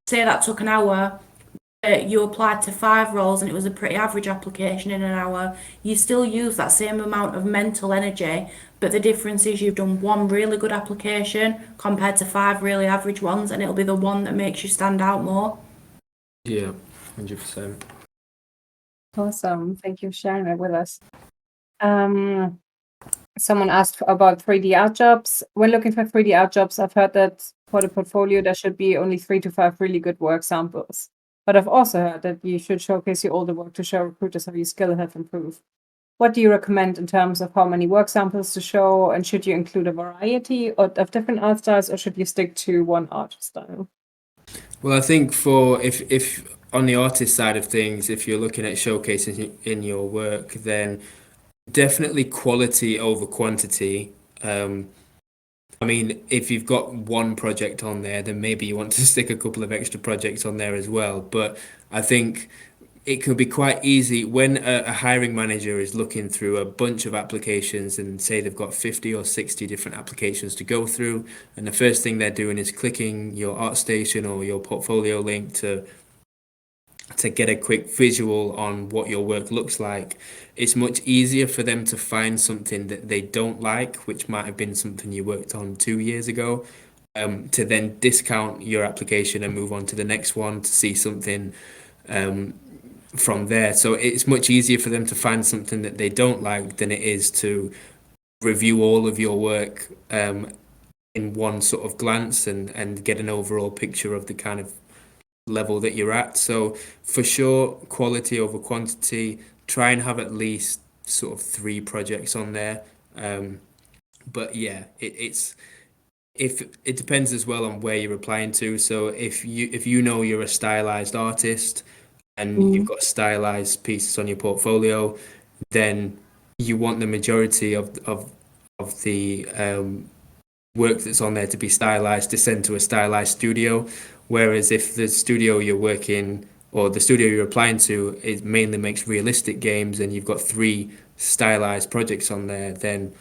Speaker 3: say that took an hour, you applied to 5 roles and it was a pretty average application in an hour, you still use that same amount of mental energy, but the difference is you've done one really good application compared to 5 really average ones, and it'll be the one that makes you stand out more.
Speaker 2: Yeah, 100%.
Speaker 1: Awesome. Thank you for sharing that with us. Someone asked about 3D art jobs. When looking for 3D art jobs, I've heard that for the portfolio, there should be only 3 to 5 really good work samples. But I've also heard that you should showcase your older work to show recruiters how your skill have improved. What do you recommend in terms of how many work samples to show? And should you include a variety of different art styles, or should you stick to one art style?
Speaker 2: Well, I think for if on the artist side of things, if you're looking at showcasing in your work, then definitely quality over quantity. I mean, if you've got one project on there, then maybe you want to stick a couple of extra projects on there as well. But I think it could be quite easy when a hiring manager is looking through a bunch of applications and say they've got 50 or 60 different applications to go through, and the first thing they're doing is clicking your ArtStation or your portfolio link to get a quick visual on what your work looks like. It's much easier for them to find something that they don't like, which might have been something you worked on 2 years ago, to then discount your application and move on to the next one to see something from there. So it's much easier for them to find something that they don't like than it is to review all of your work in one sort of glance and get an overall picture of the kind of level that you're at. So for sure, quality over quantity. Try and have at least sort of 3 projects on there. But yeah, it's if it depends as well on where you're applying to. So if you know you're a stylized artist and you've
Speaker 1: Mm.
Speaker 2: got stylized pieces on your portfolio, then you want the majority of the work that's on there to be stylized to send to a stylized studio. Whereas if the studio you're working or the studio you're applying to it mainly makes realistic games and you've got 3 stylized projects on there, then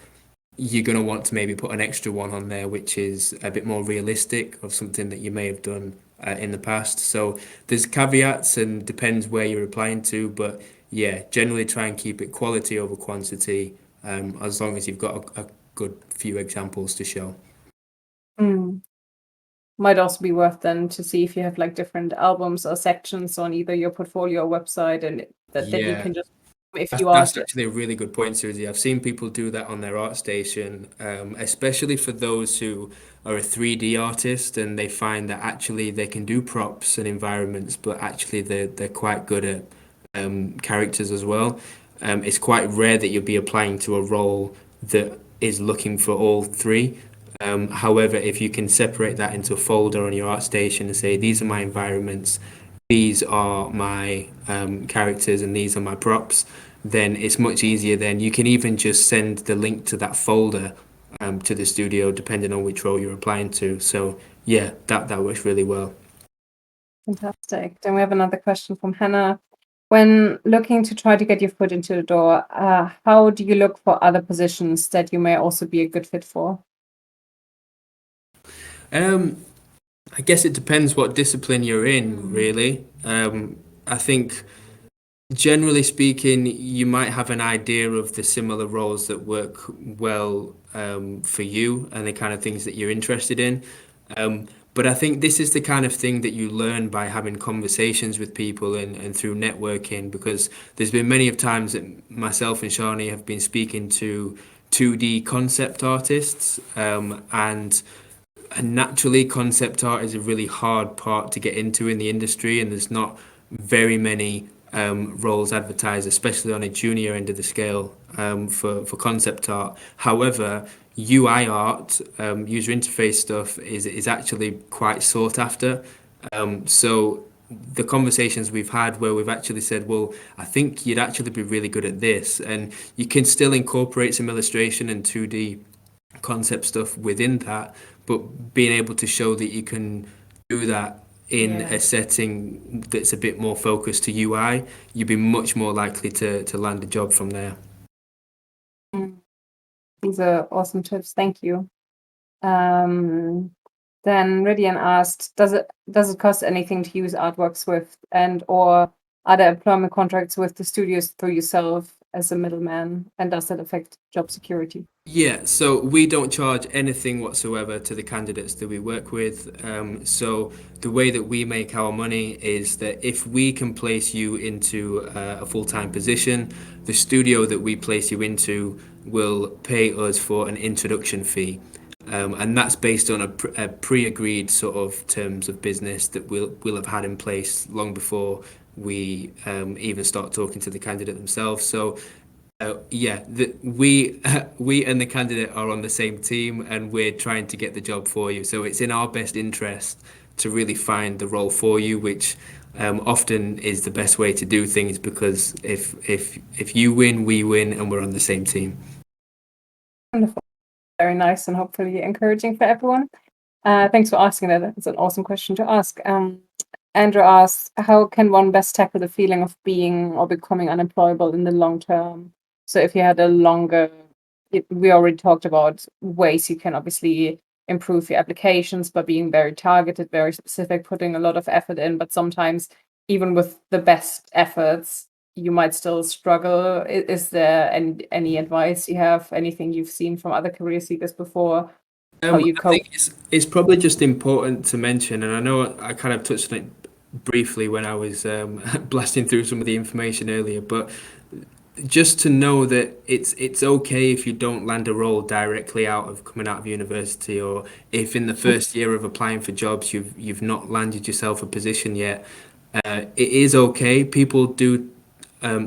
Speaker 2: you're going to want to maybe put an extra one on there, which is a bit more realistic of something that you may have done in the past. So there's caveats and depends where you're applying to, but yeah, generally try and keep it quality over quantity, as long as you've got a good few examples to show.
Speaker 1: Mm. Might also be worth then to see if you have like different albums or sections on either your portfolio or website, and that then you
Speaker 2: Yeah,
Speaker 1: can just, if
Speaker 2: that's,
Speaker 1: you are
Speaker 2: that's actually a really good point, Susie. I've seen people do that on their ArtStation, especially for those who are a 3D artist and they find that actually they can do props and environments, but actually they're quite good at characters as well. It's quite rare that you'll be applying to a role that is looking for all 3. However, if you can separate that into a folder on your ArtStation and say, these are my environments, these are my characters, and these are my props, then it's much easier. Then you can even just send the link to that folder to the studio, depending on which role you're applying to. So yeah, that works really well.
Speaker 1: Fantastic. Then we have another question from Hannah. When looking to try to get your foot into the door, how do you look for other positions that you may also be a good fit for?
Speaker 2: I guess it depends what discipline you're in, really. I think generally speaking, you might have an idea of the similar roles that work well for you and the kind of things that you're interested in. But I think this is the kind of thing that you learn by having conversations with people and through networking, because there's been many of times that myself and Shani have been speaking to 2D concept artists, and naturally, concept art is a really hard part to get into in the industry, and there's not very many roles advertised, especially on a junior end of the scale for concept art. However, UI art, user interface stuff, is actually quite sought after. So the conversations we've had where we've actually said, well, I think you'd actually be really good at this, and you can still incorporate some illustration and 2D concept stuff within that, but being able to show that you can do that in
Speaker 3: Yeah.
Speaker 2: a setting that's a bit more focused to UI, you'd be much more likely to land a job from there.
Speaker 1: These are awesome tips. Thank you. Then Ridian asked, does it cost anything to use Aardvark Swift, and or are there employment contracts with the studios through yourself as a middleman, and does that affect job security?
Speaker 2: Yeah, so we don't charge anything whatsoever to the candidates that we work with. So the way that we make our money is that if we can place you into a full-time position, the studio that we place you into will pay us for an introduction fee. And that's based on a pre-agreed sort of terms of business that we'll have had in place long before we even start talking to the candidate themselves. So yeah, we and the candidate are on the same team, and we're trying to get the job for you. So it's in our best interest to really find the role for you, which often is the best way to do things, because if you win, we win, and we're on the same team.
Speaker 1: Wonderful. Very nice and hopefully encouraging for everyone. Thanks for asking that. It's an awesome question to ask. Andrew asks, how can one best tackle the feeling of being or becoming unemployable in the long term? So if you had a longer, we already talked about ways you can obviously improve your applications by being very targeted, very specific, putting a lot of effort in, but sometimes even with the best efforts, you might still struggle. Is there any advice you have, anything you've seen from other career seekers before, how you
Speaker 2: I
Speaker 1: cope?
Speaker 2: think it's probably just important to mention, and I know I kind of touched on it briefly when I was blasting through some of the information earlier, but just to know that it's okay if you don't land a role directly out of coming out of university, or if in the first year of applying for jobs you've not landed yourself a position yet. It is okay. People do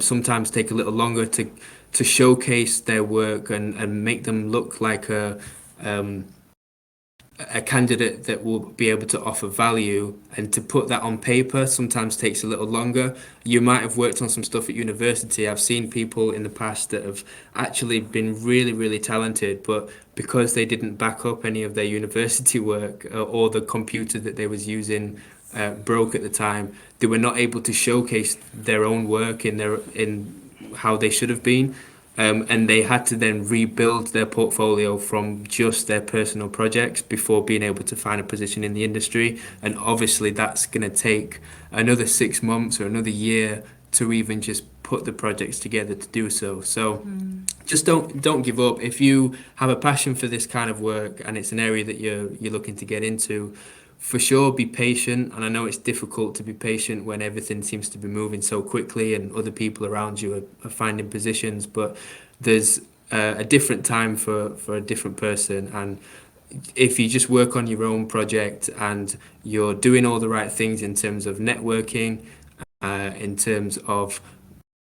Speaker 2: sometimes take a little longer to showcase their work and make them look like um, a candidate that will be able to offer value, and to put that on paper sometimes takes a little longer. You might have worked on some stuff at university. I've seen people in the past that have actually been really, really talented, but because they didn't back up any of their university work, or the computer that they was using broke at the time, they were not able to showcase their own work in how they should have been. And they had to then rebuild their portfolio from just their personal projects before being able to find a position in the industry. And obviously, that's going to take another 6 months or another year to even just put the projects together to do so. So just don't give up. If you have a passion for this kind of work and it's an area that you're looking to get into, for sure be patient. And I know it's difficult to be patient when everything seems to be moving so quickly and other people around you are finding positions, but there's a different time for a different person. And if you just work on your own project and you're doing all the right things in terms of networking, in terms of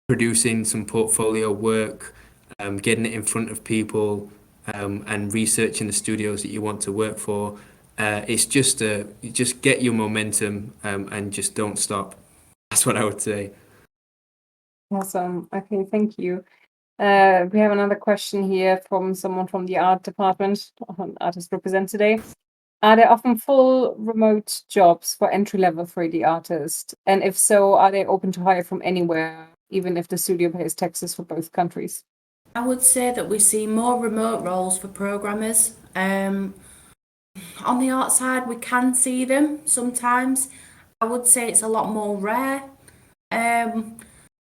Speaker 2: producing some portfolio work, getting it in front of people, and researching the studios that you want to work for. It's just just get your momentum, and just don't stop. That's what I would say.
Speaker 1: Awesome. Okay, thank you. We have another question here from someone from the art department, artist represent today. Are there often full remote jobs for entry-level 3D artists? And if so, are they open to hire from anywhere, even if the studio pays taxes for both countries?
Speaker 3: I would say that we see more remote roles for programmers. On the art side, we can see them sometimes. I would say it's a lot more rare. I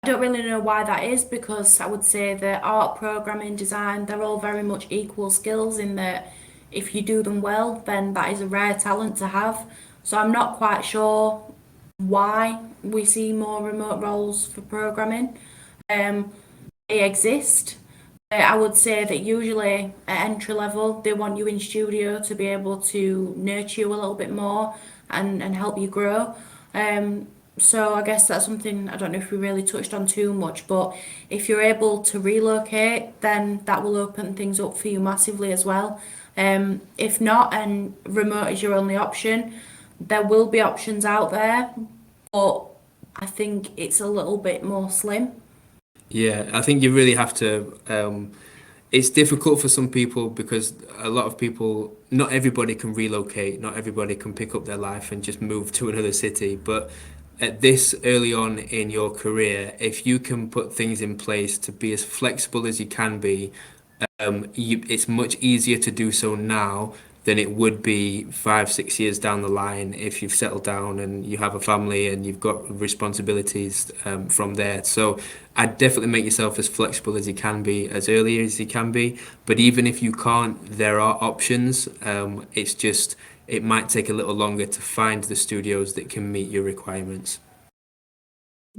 Speaker 3: don't really know why that is, because I would say that art, programming, design, they're all very much equal skills in that if you do them well, then that is a rare talent to have. So I'm not quite sure why we see more remote roles for programming. They exist. I would say that usually at entry level, they want you in studio to be able to nurture you a little bit more and help you grow. So I guess that's something I don't know if we really touched on too much, but if you're able to relocate, then that will open things up for you massively as well. If not, and remote is your only option, there will be options out there, but I think it's a little bit more slim.
Speaker 2: Yeah, I think you really have to. It's difficult for some people because a lot of people, not everybody can relocate, not everybody can pick up their life and just move to another city. But at this early on in your career, if you can put things in place to be as flexible as you can be, it's much easier to do so now than it would be 5, 6 years down the line if you've settled down and you have a family and you've got responsibilities, from there. So I'd definitely make yourself as flexible as you can be, as early as you can be. But even if you can't, there are options. It's just, it might take a little longer to find the studios that can meet your requirements.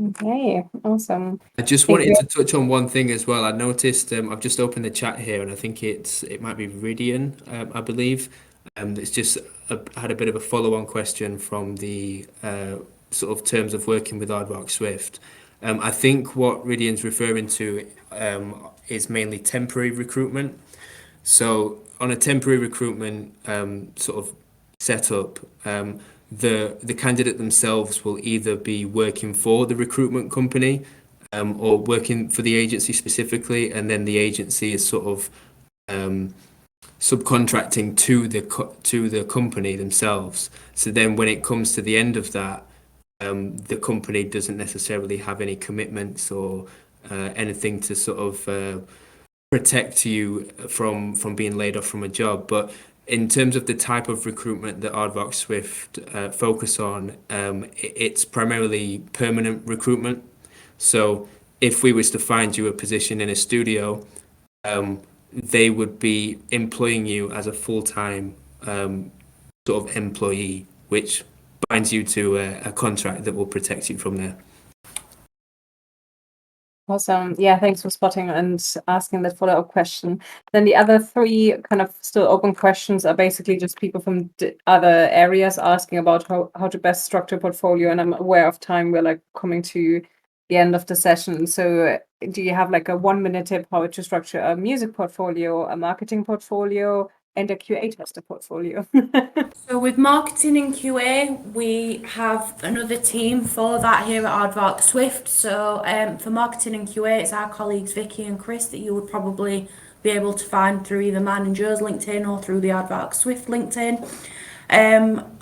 Speaker 1: Okay, awesome.
Speaker 2: I just
Speaker 1: Thank
Speaker 2: wanted
Speaker 1: you.
Speaker 2: to touch on one thing as well. I noticed, I've just opened the chat here, and I think it might be Ridian, I believe. It's just had a bit of a follow-on question from the sort of terms of working with Aardvark Swift. I think what Ridian's referring to, is mainly temporary recruitment. So on a temporary recruitment, sort of setup, the candidate themselves will either be working for the recruitment company, or working for the agency specifically, and then the agency is sort of subcontracting to the company themselves. So then when it comes to the end of that, the company doesn't necessarily have any commitments or anything to sort of protect you from being laid off from a job. But in terms of the type of recruitment that Aardvark Swift focus on, it's primarily permanent recruitment. So if we was to find you a position in a studio, they would be employing you as a full-time, sort of employee, which binds you to a contract that will protect you from there.
Speaker 1: Awesome. Yeah, thanks for spotting and asking that follow-up question. Then the other three kind of still open questions are basically just people from other areas asking about how to best structure a portfolio. And I'm aware of time. We're like coming to the end of the session. So do you have like a 1-minute tip how to structure a music portfolio, a marketing portfolio, and a QA tester portfolio?
Speaker 3: So with marketing and QA, we have another team for that here at Aardvark Swift. So for marketing and QA, it's our colleagues Vicky and Chris that you would probably be able to find through either mine and Joe's LinkedIn or through the Aardvark Swift LinkedIn.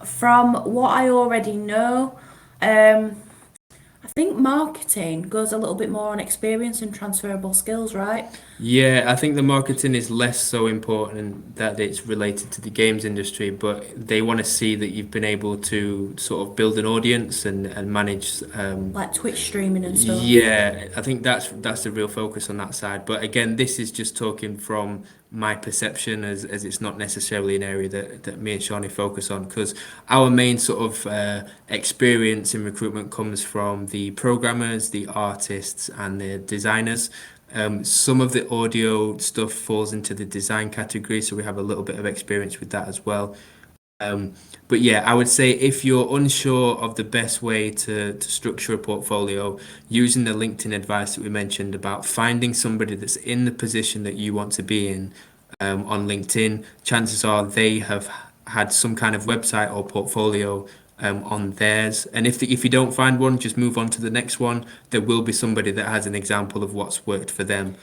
Speaker 3: From what I already know, I think marketing goes a little bit more on experience and transferable skills, right?
Speaker 2: Yeah, I think the marketing is less so important that it's related to the games industry, but they want to see that you've been able to sort of build an audience and manage.
Speaker 3: Like Twitch streaming and stuff.
Speaker 2: Yeah, I think that's the real focus on that side. But again, this is just talking from my perception as it's not necessarily an area that me and Shani focus on because our main sort of experience in recruitment comes from the programmers, the artists, and the designers. Some of the audio stuff falls into the design category, so we have a little bit of experience with that as well. Um, but yeah, I would say if you're unsure of the best way to structure a portfolio, using the LinkedIn advice that we mentioned about finding somebody that's in the position that you want to be in on LinkedIn, chances are they have had some kind of website or portfolio on theirs. And if you don't find one, just move on to the next one. There will be somebody that has an example of what's worked for them.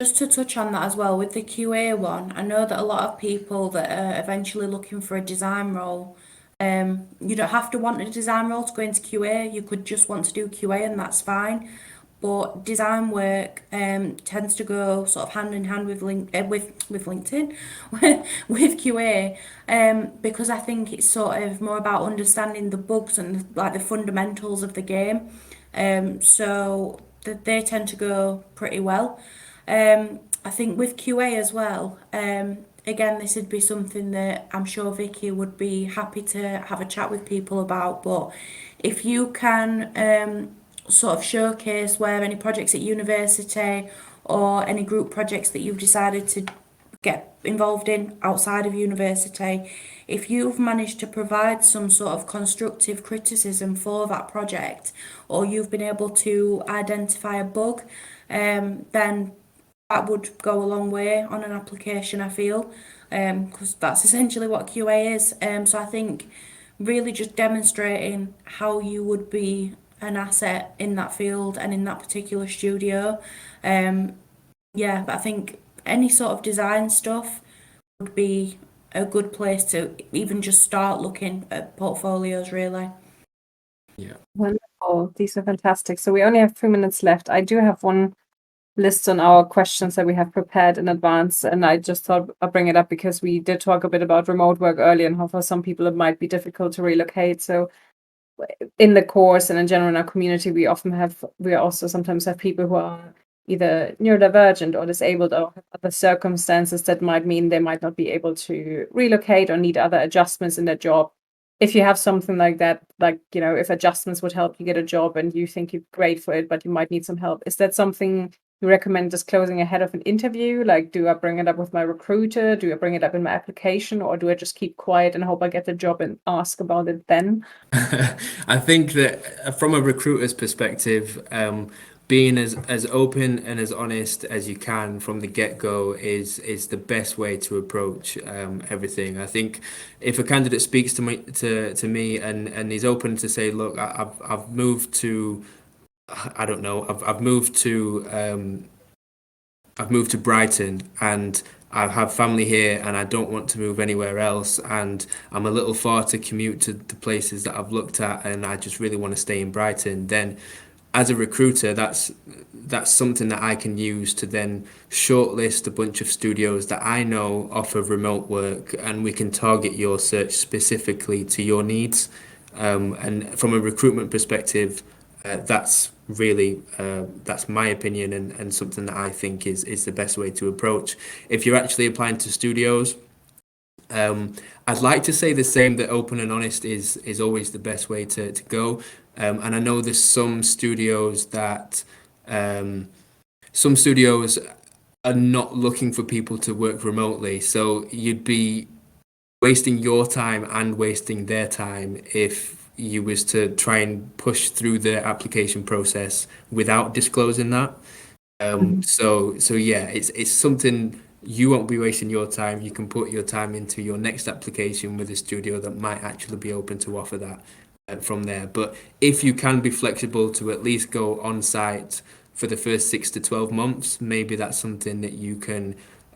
Speaker 3: Just to touch on that as well, with the QA one, I know that a lot of people that are eventually looking for a design role, you don't have to want a design role to go into QA. You could just want to do QA and that's fine. But design work tends to go sort of hand in hand with with LinkedIn, with QA, because I think it's sort of more about understanding the bugs and like the fundamentals of the game. So they tend to go pretty well. I think with QA as well, again, this would be something that I'm sure Vicky would be happy to have a chat with people about. But if you can sort of showcase where any projects at university or any group projects that you've decided to get involved in outside of university, if you've managed to provide some sort of constructive criticism for that project, or you've been able to identify a bug, then that would go a long way on an application, I feel, because that's essentially what QA is. So I think really just demonstrating how you would be an asset in that field and in that particular studio. Yeah, but I think any sort of design stuff would be a good place to even just start looking at portfolios, really.
Speaker 2: Yeah.
Speaker 1: Wonderful. These are fantastic. So we only have 3 minutes left. I do have one list on our questions that we have prepared in advance, and I just thought I'd bring it up because we did talk a bit about remote work earlier and how for some people it might be difficult to relocate. So in the course and in general in our community, we also sometimes have people who are either neurodivergent or disabled or have other circumstances that might mean they might not be able to relocate or need other adjustments in their job. If you have something like that, like, if adjustments would help you get a job and you think you're great for it, but you might need some help, is that something you recommend disclosing ahead of an interview? Like, do I bring it up with my recruiter? Do I bring it up in my application? Or do I just keep quiet and hope I get the job and ask about it then?
Speaker 2: I think that from a recruiter's perspective, being as open and as honest as you can from the get-go is the best way to approach everything. I think if a candidate speaks to me and is open to say, look, I've moved to I don't know, I've moved to Brighton and I have family here and I don't want to move anywhere else and I'm a little far to commute to the places that I've looked at and I just really want to stay in Brighton, then as a recruiter, that's something that I can use to then shortlist a bunch of studios that I know offer remote work, and we can target your search specifically to your needs. And from a recruitment perspective, that's my opinion and something that I think is the best way to approach. If you're actually applying to studios, I'd like to say the same, that open and honest is always the best way to go. And I know there's some studios that Some studios are not looking for people to work remotely, so you'd be wasting your time and wasting their time if you was to try and push through the application process without disclosing that. So yeah, it's something you won't be wasting your time. You can put your time into your next application with a studio that might actually be open to offer that from there. But if you can be flexible to at least go on site for the first 6 to 12 months, maybe that's something that you can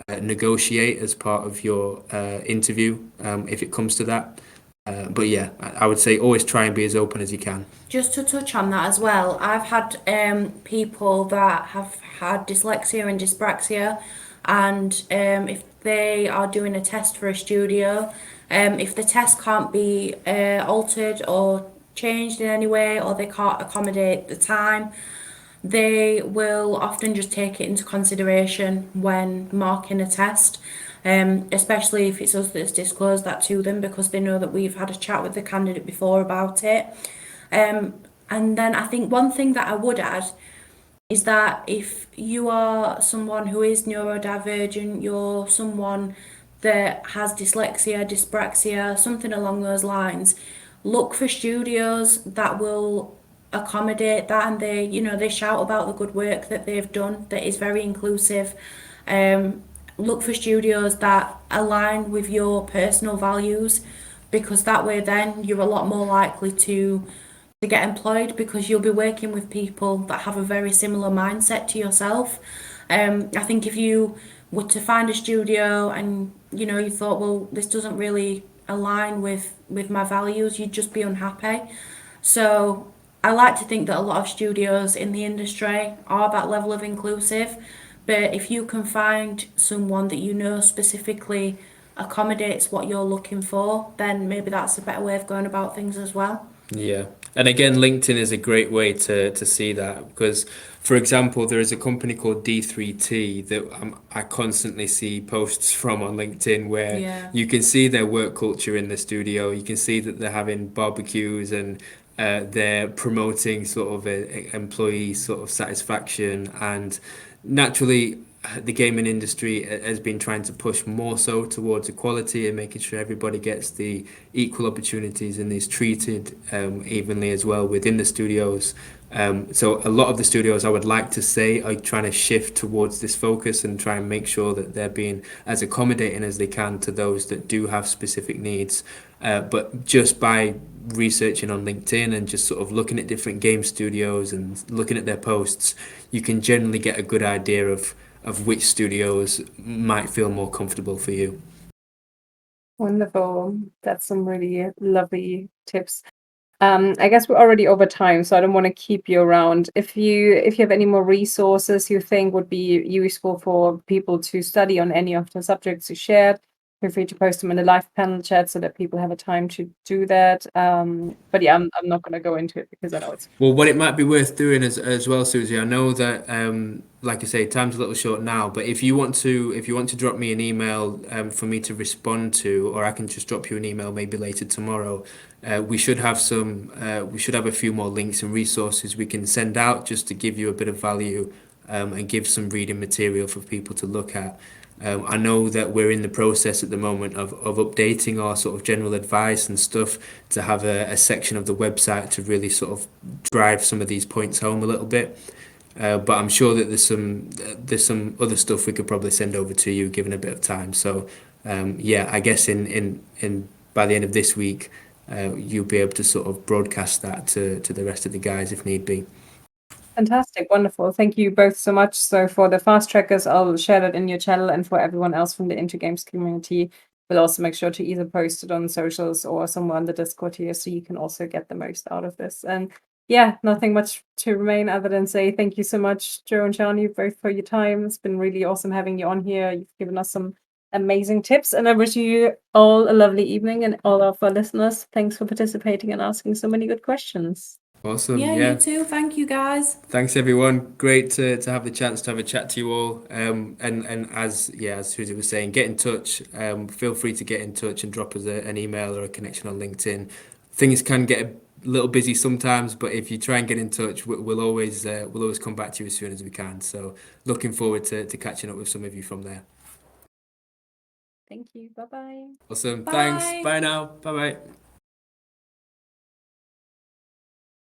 Speaker 2: negotiate as part of your interview if it comes to that. But yeah, I would say always try and be as open as you can.
Speaker 3: Just to touch on that as well, I've had people that have had dyslexia and dyspraxia, and if they are doing a test for a studio, if the test can't be altered or changed in any way, or they can't accommodate the time, they will often just take it into consideration when marking a test, especially if it's us that's disclosed that to them, because they know that we've had a chat with the candidate before about it. And then I think one thing that I would add is that if you are someone who is neurodivergent, you're someone that has dyslexia, dyspraxia, something along those lines, look for studios that will accommodate that, and they shout about the good work that they've done that is very inclusive. Look for studios that align with your personal values, because that way then you're a lot more likely to get employed, because you'll be working with people that have a very similar mindset to yourself. I think if you were to find a studio and you thought, well, this doesn't really align with my values, you'd just be unhappy. So I like to think that a lot of studios in the industry are that level of inclusive, but if you can find someone that specifically accommodates what you're looking for, then maybe that's a better way of going about things as well.
Speaker 2: Yeah. And again, LinkedIn is a great way to see that because, for example, there is a company called D3T that I constantly see posts from on LinkedIn where
Speaker 3: Yeah.
Speaker 2: you can see their work culture in the studio. You can see that they're having barbecues and they're promoting sort of a employee sort of satisfaction. And naturally, the gaming industry has been trying to push more so towards equality and making sure everybody gets the equal opportunities and is treated evenly as well within the studios. So a lot of the studios, I would like to say, are trying to shift towards this focus and try and make sure that they're being as accommodating as they can to those that do have specific needs. But just by researching on LinkedIn and just sort of looking at different game studios and looking at their posts, you can generally get a good idea of which studios might feel more comfortable for you.
Speaker 1: Wonderful. That's some really lovely tips. I guess we're already over time, so I don't want to keep you around. If you have any more resources you think would be useful for people to study on any of the subjects you shared, feel free to post them in the live panel chat so that people have a time to do that. But yeah, I'm not going to go into it because I know it's
Speaker 2: Well, what it might be worth doing as well, Susie, I know that like I say, time's a little short now, but if you want to drop me an email for me to respond to, or I can just drop you an email maybe later tomorrow, we should have a few more links and resources we can send out just to give you a bit of value and give some reading material for people to look at. I know that we're in the process at the moment of updating our sort of general advice and stuff to have a section of the website to really sort of drive some of these points home a little bit. But I'm sure that there's some other stuff we could probably send over to you given a bit of time. So yeah, I guess in by the end of this week, you'll be able to sort of broadcast that to the rest of the guys if need be.
Speaker 1: fantastic. Wonderful. Thank you both so much. So for the fast trackers, I'll share that in your channel, and for everyone else from the Intergames community, we'll also make sure to either post it on socials or somewhere on the Discord here so you can also get the most out of this. And yeah, nothing much to remain other than say thank you so much, Joe and Shani, both for your time. It's been really awesome having you on here. You've given us some amazing tips, and I wish you all a lovely evening, and all of our listeners, thanks for participating and asking so many good questions.
Speaker 2: Awesome.
Speaker 3: Yeah,
Speaker 2: Yeah.
Speaker 3: you too. Thank you, guys.
Speaker 2: Thanks everyone. Great to have the chance to have a chat to you all. And as Susie was saying, get in touch. Feel free to get in touch and drop us an email or a connection on LinkedIn. Things can get a a little busy sometimes, but if you try and get in touch, we'll always come back to you as soon as we can. So looking forward to catching up with some of you from there.
Speaker 1: Thank you. Bye bye.
Speaker 2: Awesome. Thanks.
Speaker 3: Bye.
Speaker 2: Bye now. Bye bye.